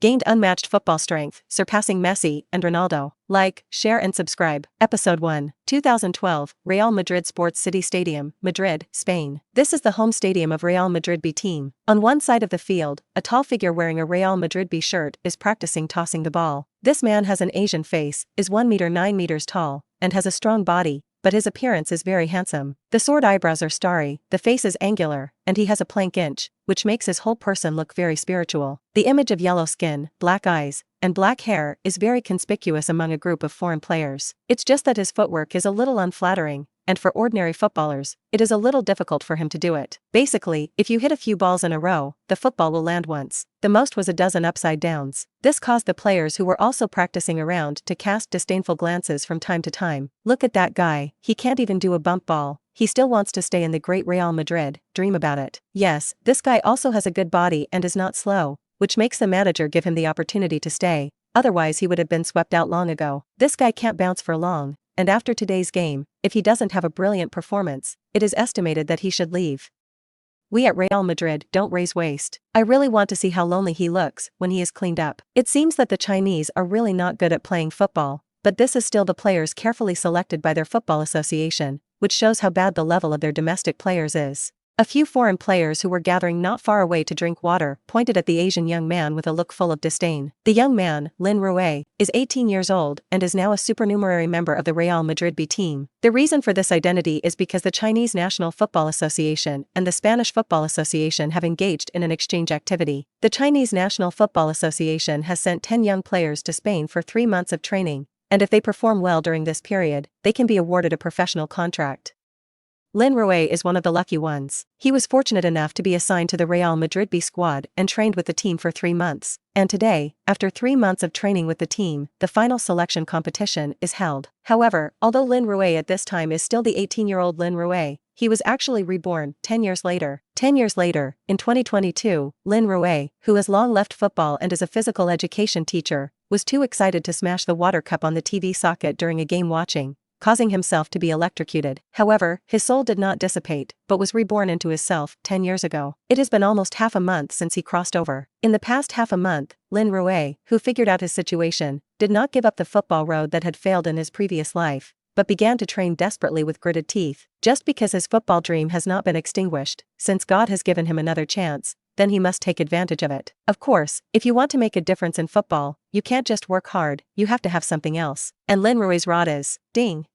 Gained unmatched football strength, surpassing Messi and Ronaldo. Like, share and subscribe. Episode 1, 2012, Real Madrid Sports City Stadium, Madrid, Spain. This is the home stadium of Real Madrid B team. On one side of the field, a tall figure wearing a Real Madrid B shirt is practicing tossing the ball. This man has an Asian face, is 1 meter 9 meters tall, and has a strong body, but his appearance is very handsome. The sword eyebrows are starry, the face is angular, and he has a plank inch, which makes his whole person look very spiritual. The image of yellow skin, black eyes, and black hair is very conspicuous among a group of foreign players. It's just that his footwork is a little unflattering, and for ordinary footballers, it is a little difficult for him to do it. Basically, if you hit a few balls in a row, the football will land once. The most was a dozen upside downs. This caused the players who were also practicing around to cast disdainful glances from time to time. Look at that guy, he can't even do a bump ball. He still wants to stay in the great Real Madrid, dream about it. Yes, this guy also has a good body and is not slow, which makes the manager give him the opportunity to stay, otherwise he would have been swept out long ago. This guy can't bounce for long, and after today's game, if he doesn't have a brilliant performance, it is estimated that he should leave. We at Real Madrid don't raise waste. I really want to see how lonely he looks when he is cleaned up. It seems that the Chinese are really not good at playing football, but this is still the players carefully selected by their football association, which shows how bad the level of their domestic players is. A few foreign players who were gathering not far away to drink water pointed at the Asian young man with a look full of disdain. The young man, Lin Rui, is 18 years old and is now a supernumerary member of the Real Madrid B team. The reason for this identity is because the Chinese National Football Association and the Spanish Football Association have engaged in an exchange activity. The Chinese National Football Association has sent 10 young players to Spain for 3 months of training, and if they perform well during this period, they can be awarded a professional contract. Lin Rui is one of the lucky ones. He was fortunate enough to be assigned to the Real Madrid B squad and trained with the team for 3 months. And today, after 3 months of training with the team, the final selection competition is held. However, although Lin Rui at this time is still the 18-year-old Lin Rui, he was actually reborn 10 years later. 10 years later, in 2022, Lin Rui, who has long left football and is a physical education teacher, was too excited to smash the water cup on the TV socket during a game watching, causing himself to be electrocuted. However, his soul did not dissipate, but was reborn into his self 10 years ago. It has been almost half a month since he crossed over. In the past half a month, Lin Rui, who figured out his situation, did not give up the football road that had failed in his previous life, but began to train desperately with gritted teeth. Just because his football dream has not been extinguished, since God has given him another chance, then he must take advantage of it. Of course, if you want to make a difference in football, you can't just work hard, you have to have something else. And Lin Rui's rod is, ding.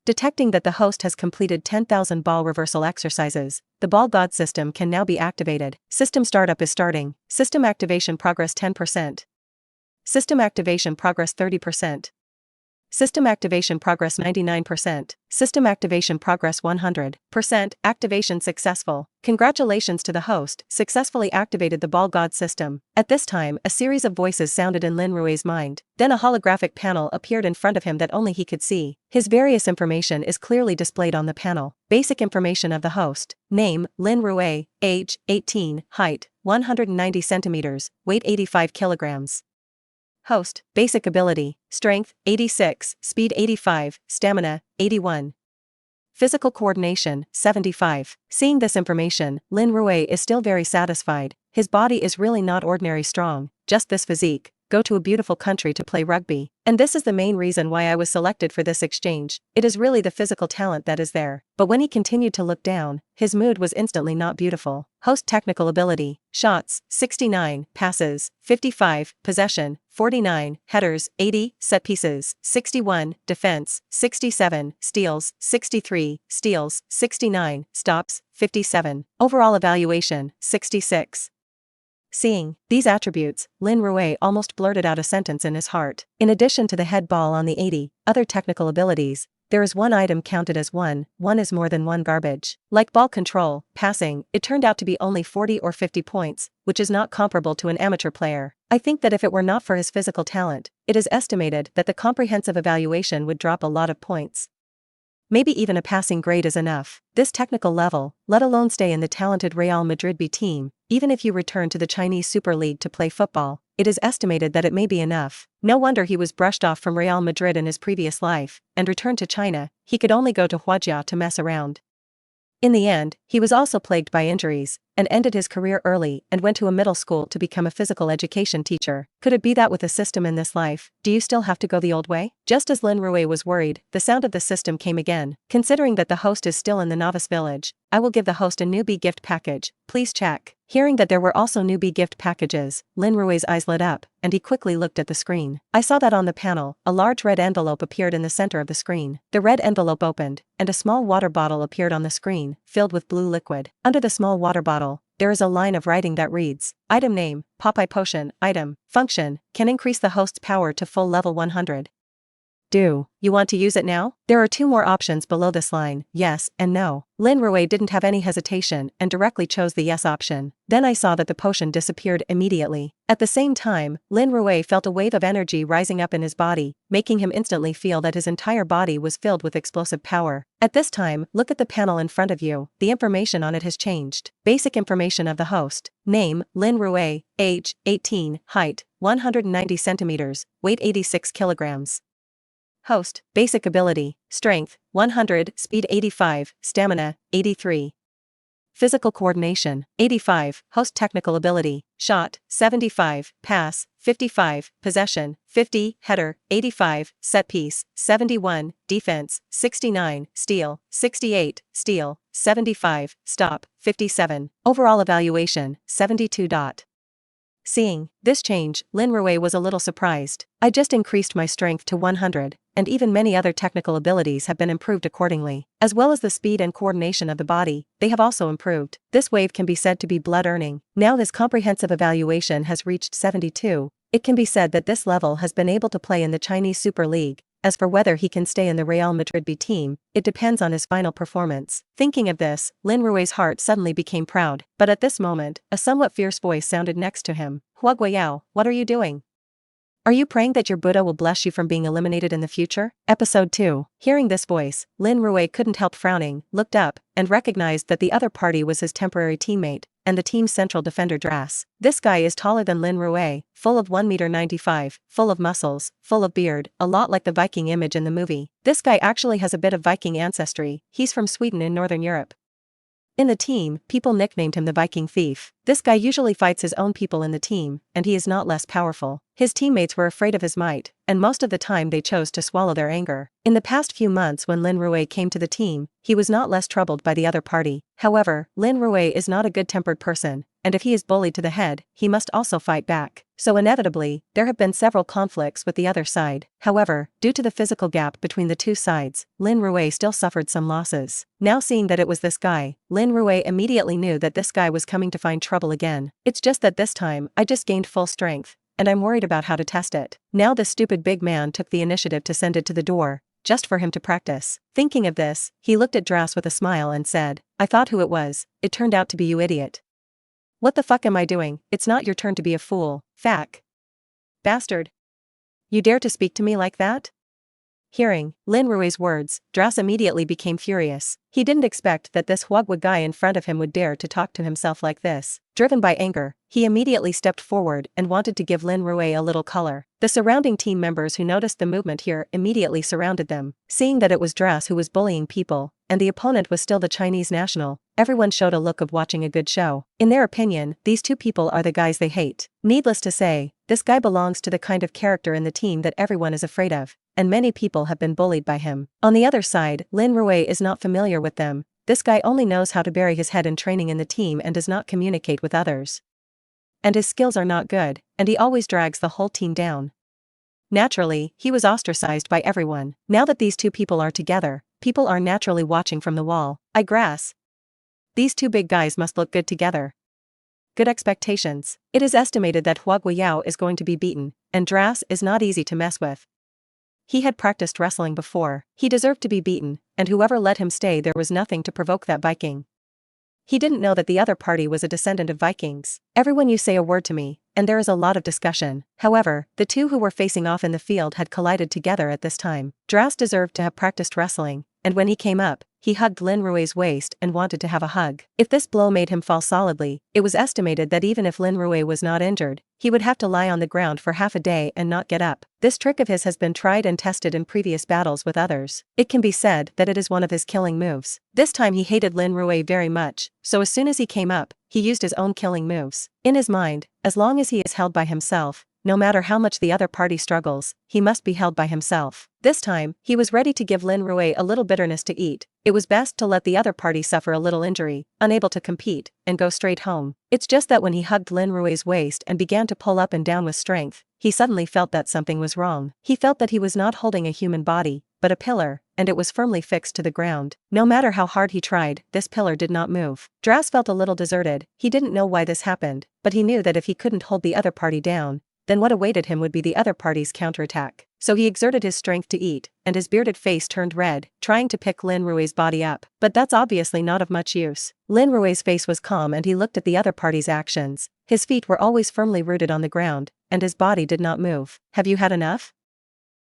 Detecting that the host has completed 10,000 ball reversal exercises, the ball god system can now be activated. System startup is starting. System activation progress 10%. System activation progress 30%. System activation progress 99%. System activation progress 100%. Activation successful. Congratulations to the host, successfully activated the ball god system. At this time, a series of voices sounded in Lin Rui's mind. Then a holographic panel appeared in front of him that only he could see. His various information is clearly displayed on the panel. Basic information of the host. Name, Lin Rui. Age, 18. Height, 190 centimeters. Weight 85 kilograms. Host, basic ability, strength, 86, speed 85, stamina, 81. Physical coordination, 75. Seeing this information, Lin Rui is still very satisfied. His body is really not ordinary strong, just this physique. Go to a beautiful country to play rugby. And this is the main reason why I was selected for this exchange. It is really the physical talent that is there. But when he continued to look down, his mood was instantly not beautiful. Host technical ability, shots, 69, passes, 55, possession, 49, headers, 80, set pieces, 61, defense, 67, steals, 63, steals, 69, stops, 57. Overall evaluation, 66. Seeing these attributes, Lin Rui almost blurted out a sentence in his heart. In addition to the head ball on the 80, other technical abilities, there is one item counted as one is more than one garbage. Like ball control, passing, it turned out to be only 40 or 50 points, which is not comparable to an amateur player. I think that if it were not for his physical talent, it is estimated that the comprehensive evaluation would drop a lot of points. Maybe even a passing grade is enough. This technical level, let alone stay in the talented Real Madrid B team, even if you return to the Chinese Super League to play football, it is estimated that it may be enough. No wonder he was brushed off from Real Madrid in his previous life, and returned to China. He could only go to Huajia to mess around. In the end, he was also plagued by injuries, and ended his career early and went to a middle school to become a physical education teacher. Could it be that with a system in this life, do you still have to go the old way? Just as Lin Rui was worried, the sound of the system came again. Considering that the host is still in the novice village, I will give the host a newbie gift package, please check. Hearing that there were also newbie gift packages, Lin Rui's eyes lit up, and he quickly looked at the screen. I saw that on the panel, a large red envelope appeared in the center of the screen. The red envelope opened, and a small water bottle appeared on the screen, filled with blue liquid. Under the small water bottle, there is a line of writing that reads, Item name, Popeye Potion, Item, Function, can increase the host's power to full level 100. Do you want to use it now? There are two more options below this line, yes and no. Lin Rui didn't have any hesitation and directly chose the yes option. Then I saw that the potion disappeared immediately. At the same time, Lin Rui felt a wave of energy rising up in his body, making him instantly feel that his entire body was filled with explosive power. At this time, look at the panel in front of you. The information on it has changed. Basic information of the host. Name, Lin Rui, age, 18, height, 190 centimeters, weight 86 kilograms. Host, basic ability, strength, 100, speed 85, stamina, 83. Physical coordination, 85, host technical ability, shot, 75, pass, 55, possession, 50, header, 85, set piece, 71, defense, 69, steal, 68, steal, 75, stop, 57. Overall evaluation, 72. Seeing this change, Lin Rui was a little surprised. I just increased my strength to 100, and even many other technical abilities have been improved accordingly. As well as the speed and coordination of the body, they have also improved. This wave can be said to be blood-earning. Now his comprehensive evaluation has reached 72. It can be said that this level has been able to play in the Chinese Super League. As for whether he can stay in the Real Madrid B team, it depends on his final performance. Thinking of this, Lin Rui's heart suddenly became proud, but at this moment, a somewhat fierce voice sounded next to him. Huaguayao, what are you doing? Are you praying that your Buddha will bless you from being eliminated in the future? Episode 2. Hearing this voice, Lin Rui couldn't help frowning, looked up, and recognized that the other party was his temporary teammate, and the team's central defender Drass. This guy is taller than Lin Rui, full of 1.95 m, full of muscles, full of beard, a lot like the Viking image in the movie. This guy actually has a bit of Viking ancestry, he's from Sweden in Northern Europe. In the team, people nicknamed him the Viking Thief. This guy usually fights his own people in the team, and he is not less powerful. His teammates were afraid of his might, and most of the time they chose to swallow their anger. In the past few months when Lin Rui came to the team, he was not less troubled by the other party. However, Lin Rui is not a good-tempered person, and if he is bullied to the head, he must also fight back. So inevitably, there have been several conflicts with the other side. However, due to the physical gap between the two sides, Lin Rui still suffered some losses. Now seeing that it was this guy, Lin Rui immediately knew that this guy was coming to find trouble again. It's just that this time, I just gained full strength, and I'm worried about how to test it. Now the stupid big man took the initiative to send it to the door, just for him to practice. Thinking of this, he looked at Drass with a smile and said, I thought who it was, it turned out to be you idiot. What the fuck am I doing? It's not your turn to be a fool, Fack. Bastard. You dare to speak to me like that? Hearing Lin Rui's words, Drass immediately became furious. He didn't expect that this Huagua guy in front of him would dare to talk to himself like this. Driven by anger, he immediately stepped forward and wanted to give Lin Rui a little color. The surrounding team members who noticed the movement here immediately surrounded them. Seeing that it was Drass who was bullying people, and the opponent was still the Chinese national, everyone showed a look of watching a good show. In their opinion, these two people are the guys they hate. Needless to say, this guy belongs to the kind of character in the team that everyone is afraid of, and many people have been bullied by him. On the other side, Lin Rui is not familiar with them. This guy only knows how to bury his head in training in the team and does not communicate with others. And his skills are not good, and he always drags the whole team down. Naturally, he was ostracized by everyone. Now that these two people are together, people are naturally watching from the wall. I grass. These two big guys must look good together. Good expectations. It is estimated that Huaguayao is going to be beaten, and Drass is not easy to mess with. He had practiced wrestling before. He deserved to be beaten, and whoever let him stay there was nothing to provoke that Viking. He didn't know that the other party was a descendant of Vikings. Everyone you say a word to me, and there is a lot of discussion. However, the two who were facing off in the field had collided together at this time. Drass deserved to have practiced wrestling, and when he came up, he hugged Lin Rui's waist and wanted to have a hug. If this blow made him fall solidly, it was estimated that even if Lin Rui was not injured, he would have to lie on the ground for half a day and not get up. This trick of his has been tried and tested in previous battles with others. It can be said that it is one of his killing moves. This time he hated Lin Rui very much, so as soon as he came up, he used his own killing moves. In his mind, as long as he is held by himself, no matter how much the other party struggles, he must be held by himself. This time, he was ready to give Lin Rui a little bitterness to eat. It was best to let the other party suffer a little injury, unable to compete, and go straight home. It's just that when he hugged Lin Rui's waist and began to pull up and down with strength, he suddenly felt that something was wrong. He felt that he was not holding a human body, but a pillar, and it was firmly fixed to the ground. No matter how hard he tried, this pillar did not move. Drass felt a little deserted. He didn't know why this happened, but he knew that if he couldn't hold the other party down, then what awaited him would be the other party's counterattack. So he exerted his strength to eat, and his bearded face turned red, trying to pick Lin Rui's body up. But that's obviously not of much use. Lin Rui's face was calm and he looked at the other party's actions. His feet were always firmly rooted on the ground, and his body did not move. Have you had enough?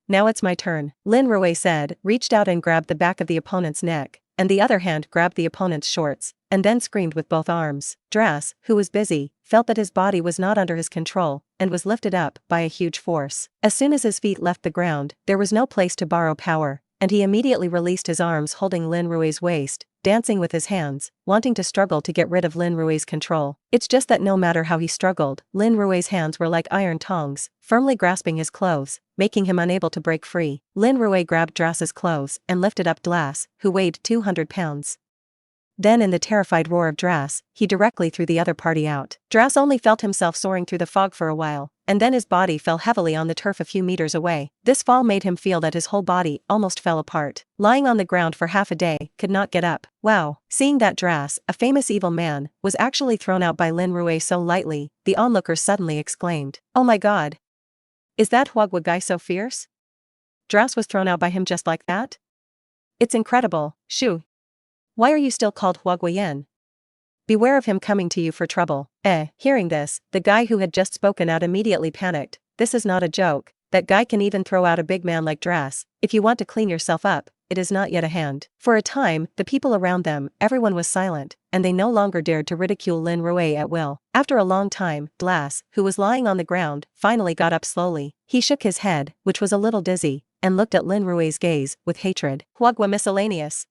Now it's my turn, Lin Rui said, reached out and grabbed the back of the opponent's neck, and the other hand grabbed the opponent's shorts, and then screamed with both arms. Drass, who was busy, felt that his body was not under his control, and was lifted up by a huge force. As soon as his feet left the ground, there was no place to borrow power, and he immediately released his arms holding Lin Rui's waist, dancing with his hands, wanting to struggle to get rid of Lin Rui's control. It's just that no matter how he struggled, Lin Rui's hands were like iron tongs, firmly grasping his clothes, making him unable to break free. Lin Rui grabbed Drass's clothes and lifted up Drass, who weighed 200 pounds. Then in the terrified roar of Drass, he directly threw the other party out. Drass only felt himself soaring through the fog for a while, and then his body fell heavily on the turf a few meters away. This fall made him feel that his whole body almost fell apart. Lying on the ground for half a day, could not get up. Wow. Seeing that Drass, a famous evil man, was actually thrown out by Lin Rui so lightly, the onlookers suddenly exclaimed, "Oh my god! Is that Huagua guy so fierce? Drass was thrown out by him just like that? It's incredible, shoo. Why are you still called Huagua Yen? Beware of him coming to you for trouble." Hearing this, the guy who had just spoken out immediately panicked. This is not a joke. That guy can even throw out a big man like Drass. If you want to clean yourself up, it is not yet a hand. For a time, the people around them, everyone was silent, and they no longer dared to ridicule Lin Rui at will. After a long time, Drass, who was lying on the ground, finally got up slowly. He shook his head, which was a little dizzy, and looked at Lin Rui's gaze with hatred. "Huagua miscellaneous.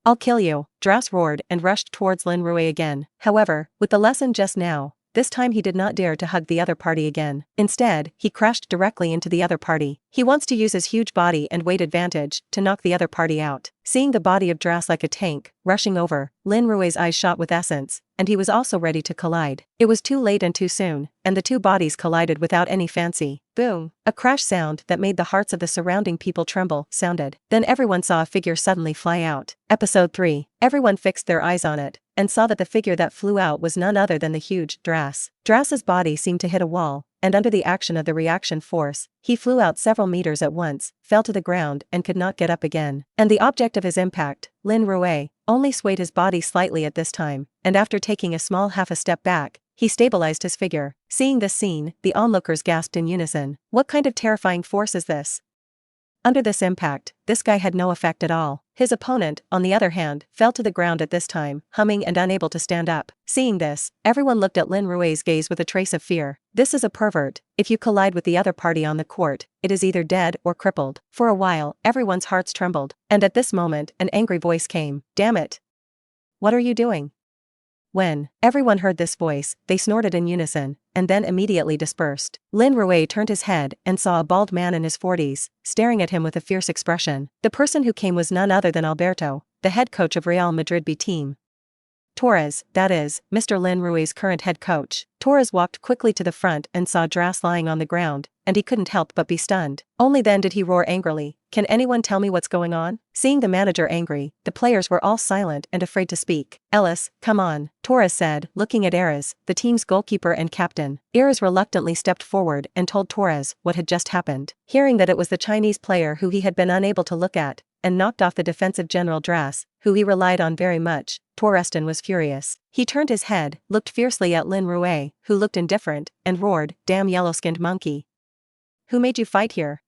I'll kill you," Drass roared and rushed towards Lin Rui again. However, with the lesson just now, this time he did not dare to hug the other party again. Instead, he crashed directly into the other party. He wants to use his huge body and weight advantage to knock the other party out. Seeing the body of Drass like a tank, rushing over, Lin Rui's eyes shot with essence, and he was also ready to collide. It was too late and too soon, and the two bodies collided without any fancy. Boom! A crash sound that made the hearts of the surrounding people tremble sounded. Then everyone saw a figure suddenly fly out. Episode 3. Everyone fixed their eyes on it, and saw that the figure that flew out was none other than the huge Drass. Drass's body seemed to hit a wall, and under the action of the reaction force, he flew out several meters at once, fell to the ground and could not get up again. And the object of his impact, Lin Rui, only swayed his body slightly at this time, and after taking a small half a step back, he stabilized his figure. Seeing this scene, the onlookers gasped in unison. What kind of terrifying force is this? Under this impact, this guy had no effect at all. His opponent, on the other hand, fell to the ground at this time, humming and unable to stand up. Seeing this, everyone looked at Lin Rui's gaze with a trace of fear. This is a pervert. If you collide with the other party on the court, it is either dead or crippled. For a while, everyone's hearts trembled, and at this moment, an angry voice came. "Damn it! What are you doing?" When everyone heard this voice, they snorted in unison, and then immediately dispersed. Lin Rui turned his head and saw a bald man in his 40s, staring at him with a fierce expression. The person who came was none other than Alberto, the head coach of Real Madrid B team. Torres, that is, Mr. Lin Rui's current head coach. Torres walked quickly to the front and saw Drass lying on the ground, and he couldn't help but be stunned. Only then did he roar angrily, "Can anyone tell me what's going on?" Seeing the manager angry, the players were all silent and afraid to speak. "Ellis, come on," Torres said, looking at Ares, the team's goalkeeper and captain. Ares reluctantly stepped forward and told Torres what had just happened. Hearing that it was the Chinese player who he had been unable to look at, and knocked off the defensive general Drass, who he relied on very much, Torreston was furious. He turned his head, looked fiercely at Lin Rui, who looked indifferent, and roared, "Damn yellow-skinned monkey. Who made you fight here?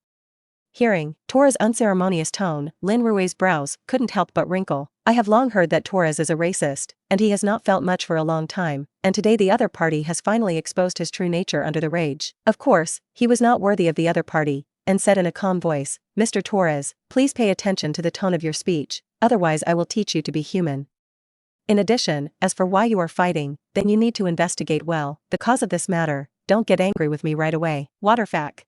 Hearing Torres' unceremonious tone, Lin Rui's brows couldn't help but wrinkle. I have long heard that Torres is a racist, and he has not felt much for a long time, and today the other party has finally exposed his true nature under the rage. Of course, he was not worthy of the other party, and said in a calm voice, Mr. Torres, please pay attention to the tone of your speech, otherwise I will teach you to be human. In addition, as for why you are fighting, then you need to investigate well the cause of this matter. Don't get angry with me right away. Waterfack.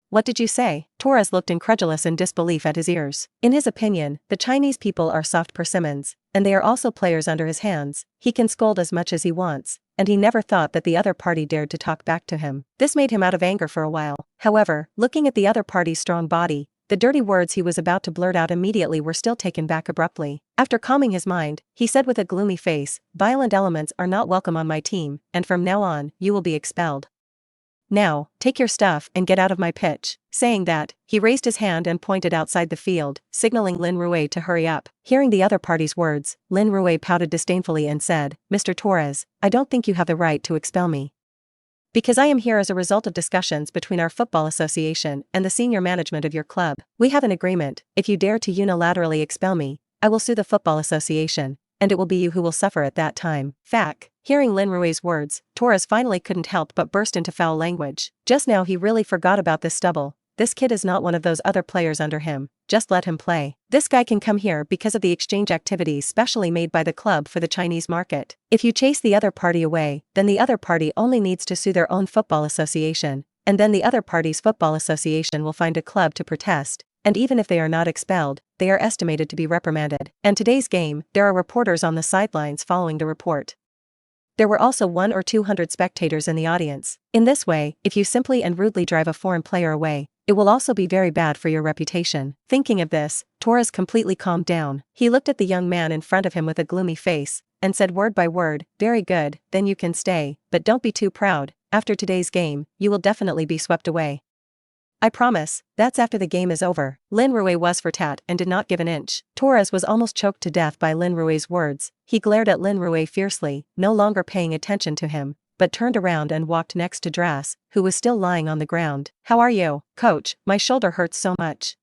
What did you say? Torres looked incredulous in disbelief at his ears. In his opinion, the Chinese people are soft persimmons, and they are also players under his hands. He can scold as much as he wants, and he never thought that the other party dared to talk back to him. This made him out of anger for a while. However, looking at the other party's strong body, the dirty words he was about to blurt out immediately were still taken back abruptly. After calming his mind, he said with a gloomy face, violent elements are not welcome on my team, and from now on, you will be expelled. Now, take your stuff and get out of my pitch. Saying that, he raised his hand and pointed outside the field, signaling Lin Rui to hurry up. Hearing the other party's words, Lin Rui pouted disdainfully and said, Mr. Torres, I don't think you have the right to expel me. Because I am here as a result of discussions between our football association and the senior management of your club. We have an agreement. If you dare to unilaterally expel me, I will sue the football association, and it will be you who will suffer at that time. Fact. Hearing Lin Rui's words, Torres finally couldn't help but burst into foul language. Just now he really forgot about this stubble. This kid is not one of those other players under him. Just let him play. This guy can come here because of the exchange activities specially made by the club for the Chinese market. If you chase the other party away, then the other party only needs to sue their own football association, and then the other party's football association will find a club to protest. And even if they are not expelled, they are estimated to be reprimanded. And today's game, there are reporters on the sidelines following the report. There were also 100 or 200 spectators in the audience. In this way, if you simply and rudely drive a foreign player away, it will also be very bad for your reputation. Thinking of this, Torres completely calmed down. He looked at the young man in front of him with a gloomy face, and said word by word, very good, then you can stay, but don't be too proud. After today's game, you will definitely be swept away. I promise, that's after the game is over. Lin Rui was for tat and did not give an inch. Torres was almost choked to death by Lin Rui's words. He glared at Lin Rui fiercely, no longer paying attention to him, but turned around and walked next to Drass, who was still lying on the ground. How are you, coach? My shoulder hurts so much.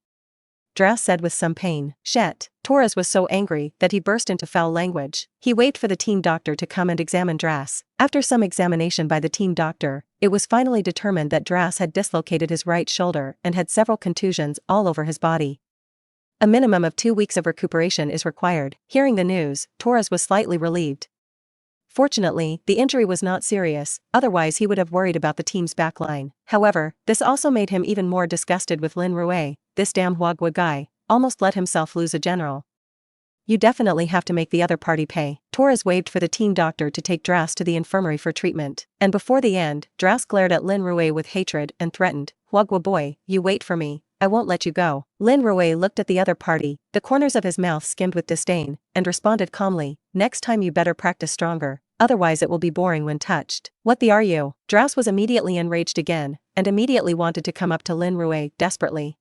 Drass said with some pain. Shit. Torres was so angry that he burst into foul language. He waited for the team doctor to come and examine Drass. After some examination by the team doctor, it was finally determined that Drass had dislocated his right shoulder and had several contusions all over his body. A minimum of 2 weeks of recuperation is required. Hearing the news, Torres was slightly relieved. Fortunately, the injury was not serious, otherwise he would have worried about the team's backline. However, this also made him even more disgusted with Lin Rui. This damn Huagua guy almost let himself lose a general. You definitely have to make the other party pay. Torres waved for the team doctor to take Drass to the infirmary for treatment. And before the end, Drass glared at Lin Rui with hatred and threatened, Huagua boy, you wait for me. I won't let you go. Lin Rui looked at the other party, the corners of his mouth skimmed with disdain, and responded calmly, next time you better practice stronger, otherwise it will be boring when touched. What the are you? Drass was immediately enraged again, and immediately wanted to come up to Lin Rui desperately.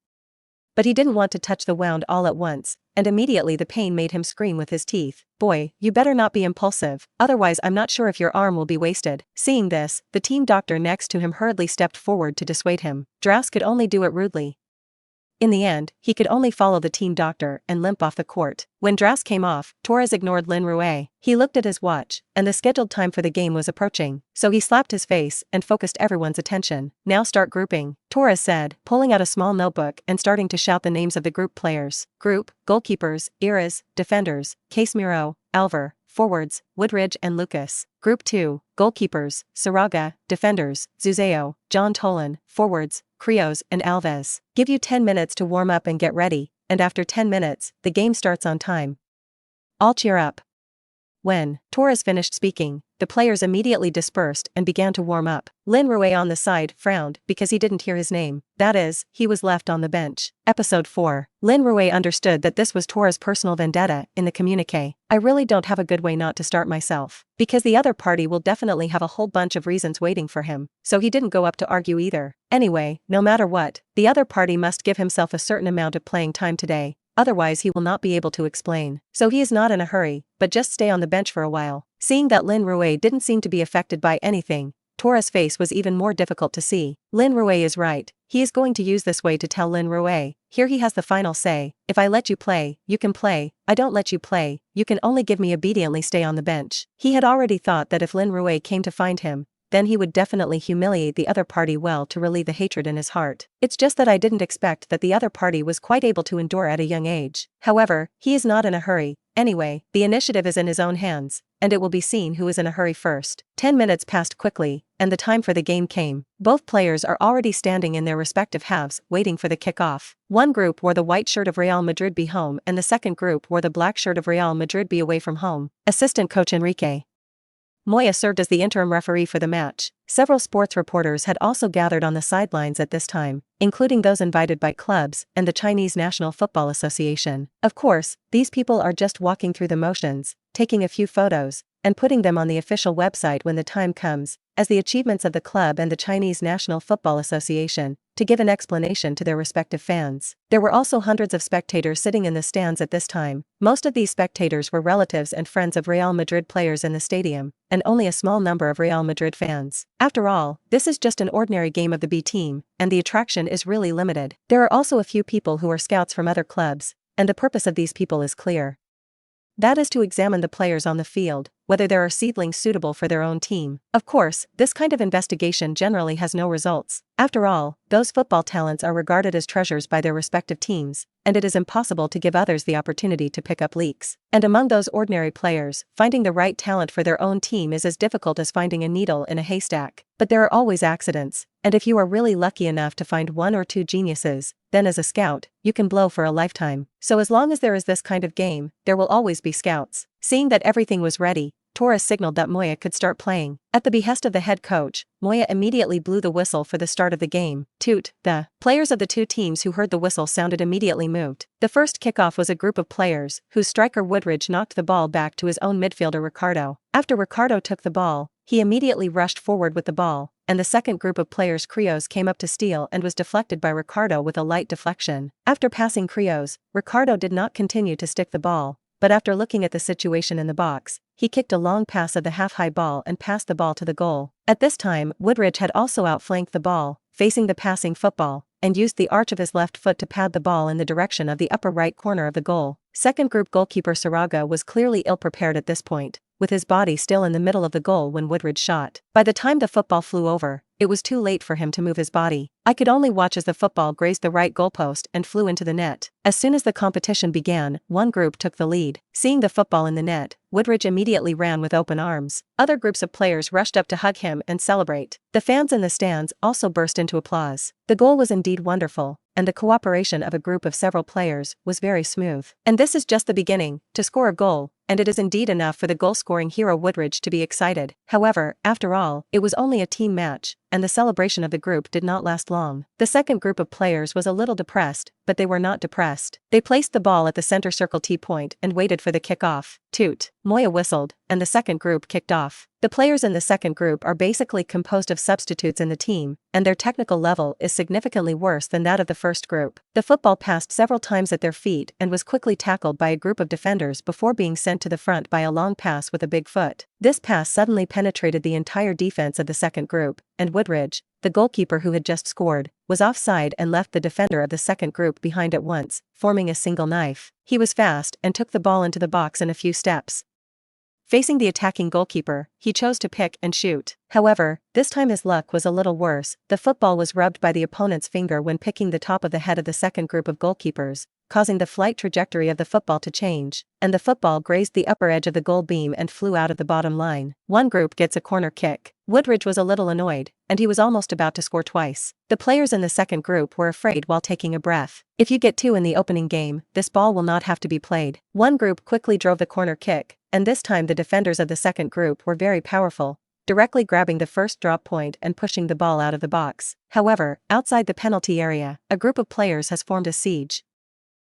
But he didn't want to touch the wound all at once, and immediately the pain made him scream with his teeth. Boy, you better not be impulsive, otherwise I'm not sure if your arm will be wasted. Seeing this, the team doctor next to him hurriedly stepped forward to dissuade him. Drass could only do it rudely. In the end, he could only follow the team doctor and limp off the court. When Drass came off, Torres ignored Lin Rui. He looked at his watch, and the scheduled time for the game was approaching, so he slapped his face and focused everyone's attention. Now start grouping, Torres said, pulling out a small notebook and starting to shout the names of the group players. Group, goalkeepers, Iris, defenders, Casemiro, Alvar, forwards, Woodridge and Lucas. Group 2, goalkeepers, Saraga, defenders, Zuzeo, John Tolan, forwards, Krios and Alves. Give you 10 minutes to warm up and get ready, and after 10 minutes, the game starts on time. All cheer up. When Torres finished speaking, the players immediately dispersed and began to warm up. Lin Rui on the side frowned because he didn't hear his name. That is, he was left on the bench. Episode 4. Lin Rui understood that this was Torres' personal vendetta in the communique. I really don't have a good way not to start myself, because the other party will definitely have a whole bunch of reasons waiting for him, so he didn't go up to argue either. Anyway, no matter what, the other party must give himself a certain amount of playing time today. Otherwise he will not be able to explain. So he is not in a hurry, but just stay on the bench for a while. Seeing that Lin Rui didn't seem to be affected by anything, Torres' face was even more difficult to see. Lin Rui is right, He is going to use this way to tell Lin Rui, here he has the final say, if I let you play, you can play, I don't let you play, you can only give me obediently stay on the bench. He had already thought that if Lin Rui came to find him, then he would definitely humiliate the other party well to relieve the hatred in his heart. It's just that I didn't expect that the other party was quite able to endure at a young age. However, he is not in a hurry. Anyway, the initiative is in his own hands, and it will be seen who is in a hurry first. 10 minutes passed quickly, and the time for the game came. Both players are already standing in their respective halves, waiting for the kickoff. One group wore the white shirt of Real Madrid be home and the second group wore the black shirt of Real Madrid be away from home. Assistant coach Enrique Moya served as the interim referee for the match. Several sports reporters had also gathered on the sidelines at this time, including those invited by clubs and the Chinese National Football Association. Of course, these people are just walking through the motions, taking a few photos, and putting them on the official website when the time comes, as the achievements of the club and the Chinese National Football Association, to give an explanation to their respective fans. There were also hundreds of spectators sitting in the stands at this time. Most of these spectators were relatives and friends of Real Madrid players in the stadium, and only a small number of Real Madrid fans. After all, this is just an ordinary game of the B team, and the attraction is really limited. There are also a few people who are scouts from other clubs, and the purpose of these people is clear. That is to examine the players on the field, whether there are seedlings suitable for their own team. Of course, this kind of investigation generally has no results. After all, those football talents are regarded as treasures by their respective teams, and it is impossible to give others the opportunity to pick up leaks. And among those ordinary players, finding the right talent for their own team is as difficult as finding a needle in a haystack. But there are always accidents, and if you are really lucky enough to find one or two geniuses, then as a scout, you can blow for a lifetime. So as long as there is this kind of game, there will always be scouts. Seeing that everything was ready, Torres signaled that Moya could start playing. At the behest of the head coach, Moya immediately blew the whistle for the start of the game. Toot. The players of the two teams who heard the whistle sounded immediately moved. The first kickoff was a group of players, whose striker Woodridge knocked the ball back to his own midfielder Ricardo. After Ricardo took the ball, he immediately rushed forward with the ball, and the second group of players Krios came up to steal and was deflected by Ricardo with a light deflection. After passing Krios, Ricardo did not continue to stick the ball, but after looking at the situation in the box, he kicked a long pass of the half-high ball and passed the ball to the goal. At this time, Woodridge had also outflanked the ball, facing the passing football, and used the arch of his left foot to pad the ball in the direction of the upper right corner of the goal. Second group goalkeeper Saraga was clearly ill-prepared at this point, with his body still in the middle of the goal when Woodridge shot. By the time the football flew over, it was too late for him to move his body. I could only watch as the football grazed the right goalpost and flew into the net. As soon as the competition began, one group took the lead. Seeing the football in the net, Woodridge immediately ran with open arms. Other groups of players rushed up to hug him and celebrate. The fans in the stands also burst into applause. The goal was indeed wonderful, and the cooperation of a group of several players was very smooth. And this is just the beginning. To score a goal, and it is indeed enough for the goal-scoring hero Woodridge to be excited. However, after all, it was only a team match, and the celebration of the group did not last long. The second group of players was a little depressed, but they were not depressed. They placed the ball at the center circle T-point and waited for the kick-off. Toot. Moya whistled, and the second group kicked off. The players in the second group are basically composed of substitutes in the team, and their technical level is significantly worse than that of the first group. The football passed several times at their feet and was quickly tackled by a group of defenders before being sent to the front by a long pass with a big foot. This pass suddenly penetrated the entire defense of the second group, and Woodridge, the goalkeeper who had just scored, was offside and left the defender of the second group behind at once, forming a single knife. He was fast and took the ball into the box in a few steps. Facing the attacking goalkeeper, he chose to pick and shoot. However, this time his luck was a little worse. The football was rubbed by the opponent's finger when picking the top of the head of the second group of goalkeepers, causing the flight trajectory of the football to change, and the football grazed the upper edge of the goal beam and flew out of the bottom line. One group gets a corner kick. Woodridge was a little annoyed, and he was almost about to score twice. The players in the second group were afraid while taking a breath. If you get two in the opening game, this ball will not have to be played. One group quickly drove the corner kick, and this time the defenders of the second group were very powerful, directly grabbing the first drop point and pushing the ball out of the box. However, outside the penalty area, a group of players has formed a siege.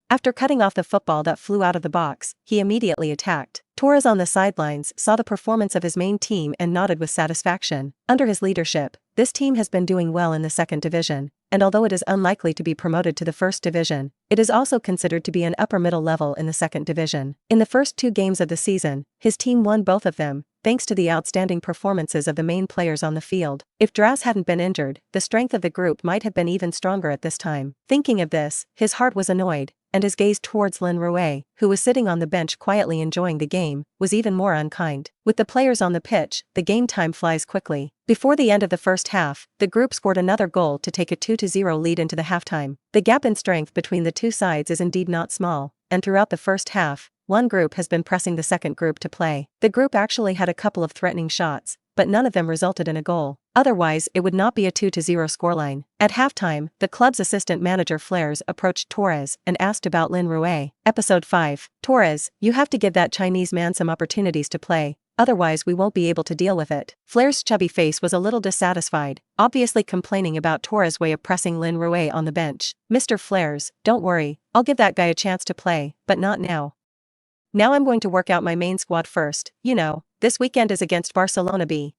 After cutting off the football that flew out of the box, he immediately attacked. Torres on the sidelines saw the performance of his main team and nodded with satisfaction. Under his leadership, this team has been doing well in the second division, and although it is unlikely to be promoted to the first division, it is also considered to be an upper middle level in the second division. In the first 2 games of the season, his team won both of them, thanks to the outstanding performances of the main players on the field. If Drass hadn't been injured, the strength of the group might have been even stronger at this time. Thinking of this, his heart was annoyed, and his gaze towards Lin Rui, who was sitting on the bench quietly enjoying the game, was even more unkind. With the players on the pitch, the game time flies quickly. Before the end of the first half, the group scored another goal to take a 2-0 lead into the halftime. The gap in strength between the two sides is indeed not small, and throughout the first half, one group has been pressing the second group to play. The group actually had a couple of threatening shots, but none of them resulted in a goal. Otherwise, it would not be a 2-0 scoreline. At halftime, the club's assistant manager Flares approached Torres and asked about Lin Rui. Episode 5. Torres, you have to give that Chinese man some opportunities to play, otherwise we won't be able to deal with it. Flares' chubby face was a little dissatisfied, obviously complaining about Torres' way of pressing Lin Rui on the bench. Mr. Flares, don't worry, I'll give that guy a chance to play, but not now. Now I'm going to work out my main squad first, you know, this weekend is against Barcelona B.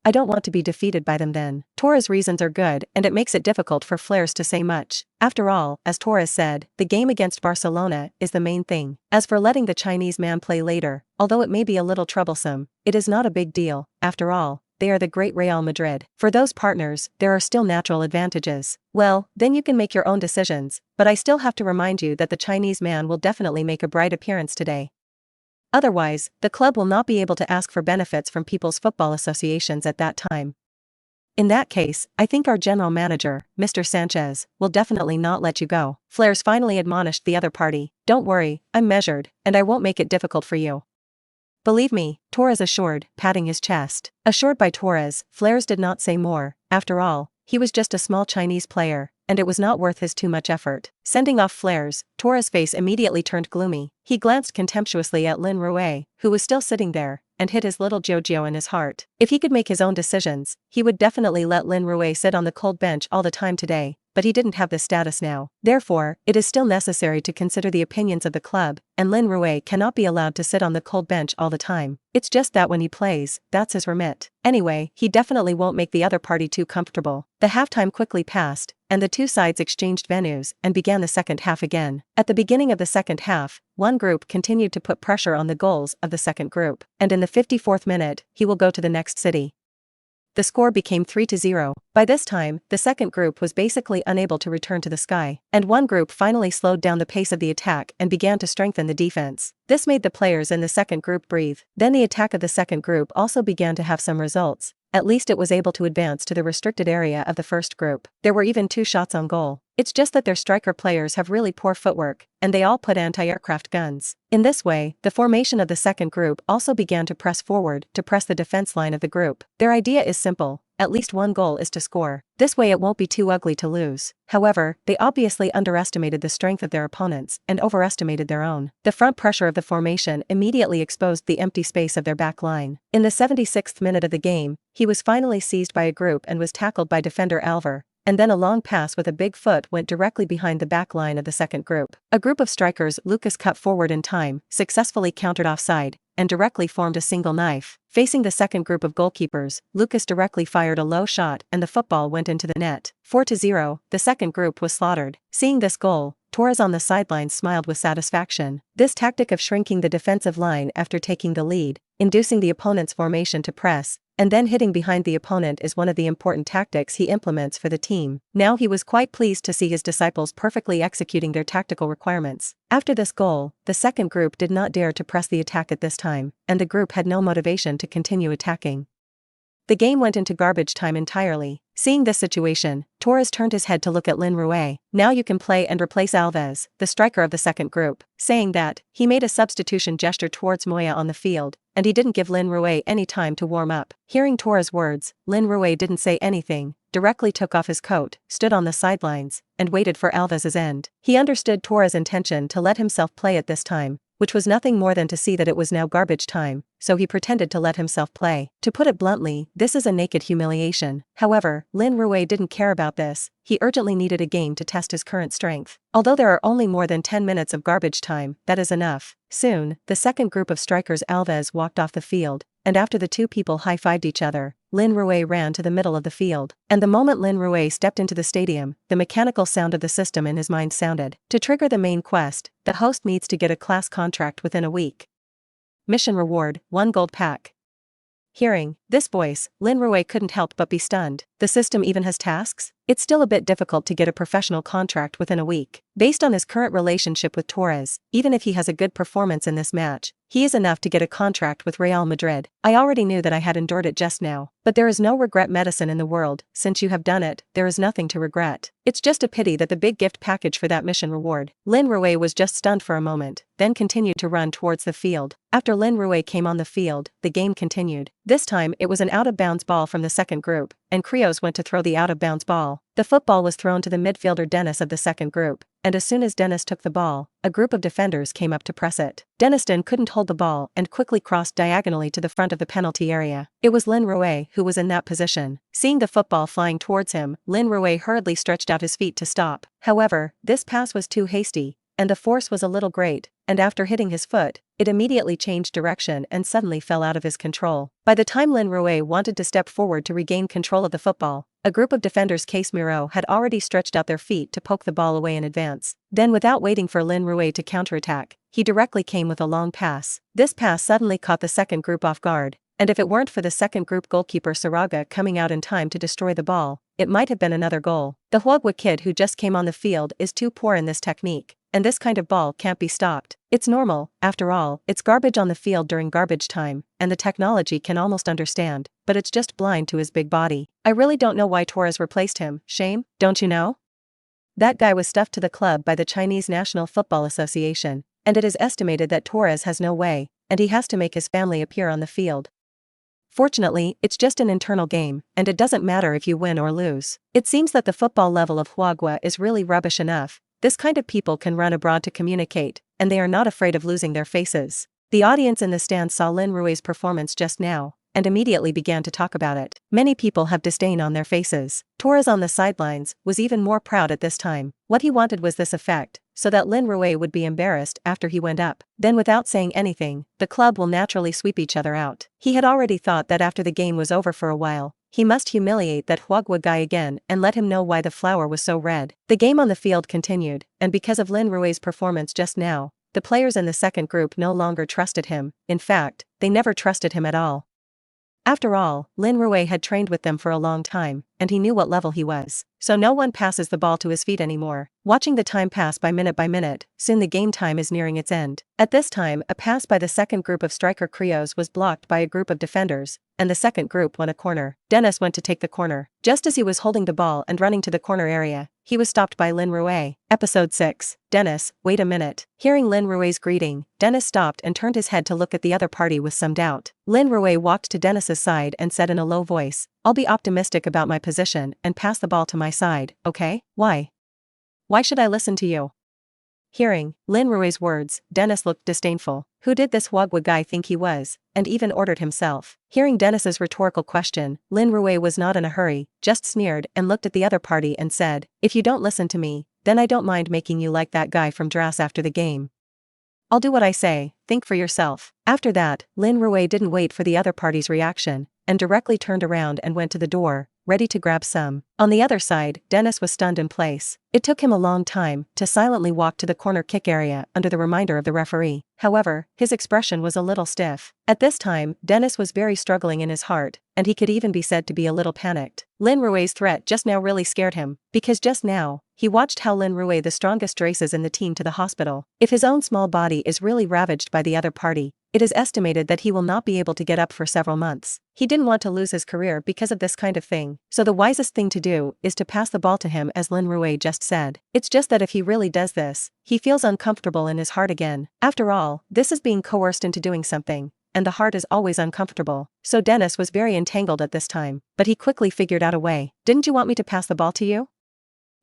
I don't want to be defeated by them then. Torres' reasons are good, and it makes it difficult for Flares to say much. After all, as Torres said, the game against Barcelona is the main thing. As for letting the Chinese man play later, although it may be a little troublesome, it is not a big deal. After all, they are the great Real Madrid. For those partners, there are still natural advantages. Well, then you can make your own decisions, but I still have to remind you that the Chinese man will definitely make a bright appearance today. Otherwise, the club will not be able to ask for benefits from people's football associations at that time. In that case, I think our general manager, Mr. Sanchez, will definitely not let you go. Flares finally admonished the other party. Don't worry, I'm measured, and I won't make it difficult for you. Believe me, Torres assured, patting his chest. Assured by Torres, Flares did not say more. After all, he was just a small Chinese player, and it was not worth his too much effort. Sending off Flares, Torres' face immediately turned gloomy. He glanced contemptuously at Lin Rui, who was still sitting there, and hit his little Jojo in his heart. If he could make his own decisions, he would definitely let Lin Rui sit on the cold bench all the time today, but he didn't have this status now. Therefore, it is still necessary to consider the opinions of the club, and Lin Rui cannot be allowed to sit on the cold bench all the time. It's just that when he plays, that's his remit. Anyway, he definitely won't make the other party too comfortable. The halftime quickly passed, and the two sides exchanged venues and began the second half again. At the beginning of the second half, one group continued to put pressure on the goals of the second group, and in the 54th minute, he will go to the next city. The score became 3-0. By this time, the second group was basically unable to return to the sky, and one group finally slowed down the pace of the attack and began to strengthen the defense. This made the players in the second group breathe. Then the attack of the second group also began to have some results. At least it was able to advance to the restricted area of the first group. There were even 2 shots on goal. It's just that their striker players have really poor footwork, and they all put anti-aircraft guns. In this way, the formation of the second group also began to press forward to press the defense line of the group. Their idea is simple. At least one goal is to score. This way it won't be too ugly to lose. However, they obviously underestimated the strength of their opponents and overestimated their own. The front pressure of the formation immediately exposed the empty space of their back line. In the 76th minute of the game, he was finally seized by a group and was tackled by defender Alver, and then a long pass with a big foot went directly behind the back line of the second group. A group of strikers Lucas cut forward in time, successfully countered offside, and directly formed a single knife. Facing the second group of goalkeepers, Lucas directly fired a low shot and the football went into the net. 4-0, the second group was slaughtered. Seeing this goal, Torres on the sidelines smiled with satisfaction. This tactic of shrinking the defensive line after taking the lead, inducing the opponent's formation to press, and then hitting behind the opponent is one of the important tactics he implements for the team. Now he was quite pleased to see his disciples perfectly executing their tactical requirements. After this goal, the second group did not dare to press the attack at this time, and the group had no motivation to continue attacking. The game went into garbage time entirely. Seeing this situation, Torres turned his head to look at Lin Rui. Now you can play and replace Alves, the striker of the second group. Saying that, he made a substitution gesture towards Moya on the field, and he didn't give Lin Rui any time to warm up. Hearing Torres' words, Lin Rui didn't say anything, directly took off his coat, stood on the sidelines, and waited for Alves' end. He understood Torres' intention to let himself play at this time, which was nothing more than to see that it was now garbage time, so he pretended to let himself play. To put it bluntly, this is a naked humiliation. However, Lin Rui didn't care about this. He urgently needed a game to test his current strength. Although there are only more than 10 minutes of garbage time, that is enough. Soon, the second group of strikers Alves walked off the field, and after the two people high-fived each other, Lin Rui ran to the middle of the field. And the moment Lin Rui stepped into the stadium, the mechanical sound of the system in his mind sounded. To trigger the main quest, the host needs to get a class contract within a week. Mission reward, 1 gold pack. Hearing this voice, Lin Rui couldn't help but be stunned. The system even has tasks? It's still a bit difficult to get a professional contract within a week. Based on his current relationship with Torres, even if he has a good performance in this match, he is enough to get a contract with Real Madrid. I already knew that I had endured it just now. But there is no regret medicine in the world. Since you have done it, there is nothing to regret. It's just a pity that the big gift package for that mission reward. Lin Rui was just stunned for a moment, then continued to run towards the field. After Lin Rui came on the field, the game continued. This time it was an out-of-bounds ball from the second group, and Krios went to throw the out-of-bounds ball. The football was thrown to the midfielder Dennis of the second group, and as soon as Dennis took the ball, a group of defenders came up to press it. Denniston couldn't hold the ball and quickly crossed diagonally to the front of the penalty area. It was Lin Rui who was in that position. Seeing the football flying towards him, Lin Rui hurriedly stretched out his feet to stop. However, this pass was too hasty, and the force was a little great, and after hitting his foot, it immediately changed direction and suddenly fell out of his control. By the time Lin Rui wanted to step forward to regain control of the football, a group of defenders Casemiro had already stretched out their feet to poke the ball away in advance. Then without waiting for Lin Rui to counterattack, he directly came with a long pass. This pass suddenly caught the second group off guard, and if it weren't for the second group goalkeeper Saraga coming out in time to destroy the ball, it might have been another goal. The Huagua kid who just came on the field is too poor in this technique, and this kind of ball can't be stopped. It's normal, after all, it's garbage on the field during garbage time, and the technology can almost understand, but it's just blind to his big body. I really don't know why Torres replaced him. Shame, don't you know? That guy was stuffed to the club by the Chinese National Football Association, and it is estimated that Torres has no way, and he has to make his family appear on the field. Fortunately, it's just an internal game, and it doesn't matter if you win or lose. It seems that the football level of Huagua is really rubbish enough. This kind of people can run abroad to communicate, and they are not afraid of losing their faces. The audience in the stand saw Lin Rui's performance just now, and immediately began to talk about it. Many people have disdain on their faces. Torres on the sidelines was even more proud at this time. What he wanted was this effect, so that Lin Rui would be embarrassed after he went up. Then without saying anything, the club will naturally sweep each other out. He had already thought that after the game was over for a while, he must humiliate that Huagua guy again and let him know why the flower was so red. The game on the field continued, and because of Lin Rui's performance just now, the players in the second group no longer trusted him. In fact, they never trusted him at all. After all, Lin Rui had trained with them for a long time, and he knew what level he was. So no one passes the ball to his feet anymore. Watching the time pass by minute, soon the game time is nearing its end. At this time, a pass by the second group of striker Krios was blocked by a group of defenders, and the second group won a corner. Dennis went to take the corner. Just as he was holding the ball and running to the corner area, he was stopped by Lin Rui. Episode 6. Dennis, wait a minute. Hearing Lin Rui's greeting, Dennis stopped and turned his head to look at the other party with some doubt. Lin Rui walked to Dennis's side and said in a low voice, "I'll be optimistic about my position and pass the ball to my side, okay? Why? Why should I listen to you?" Hearing Lin Rui's words, Dennis looked disdainful. Who did this Huagua guy think he was, and even ordered himself? Hearing Dennis's rhetorical question, Lin Rui was not in a hurry, just sneered and looked at the other party and said, "If you don't listen to me, then I don't mind making you like that guy from Drass after the game. I'll do what I say, think for yourself." After that, Lin Rui didn't wait for the other party's reaction, and directly turned around and went to the door, ready to grab some. On the other side, Dennis was stunned in place. It took him a long time to silently walk to the corner kick area under the reminder of the referee. However, his expression was a little stiff. At this time, Dennis was very struggling in his heart, and he could even be said to be a little panicked. Lin Rui's threat just now really scared him, because just now, he watched how Lin Rui, the strongest, races in the team to the hospital. If his own small body is really ravaged by the other party, it is estimated that he will not be able to get up for several months. He didn't want to lose his career because of this kind of thing, so the wisest thing to do is to pass the ball to him, as Lin Rui just said. It's just that if he really does this, he feels uncomfortable in his heart again. After all, this is being coerced into doing something, and the heart is always uncomfortable. So Dennis was very entangled at this time, but he quickly figured out a way. "Didn't you want me to pass the ball to you?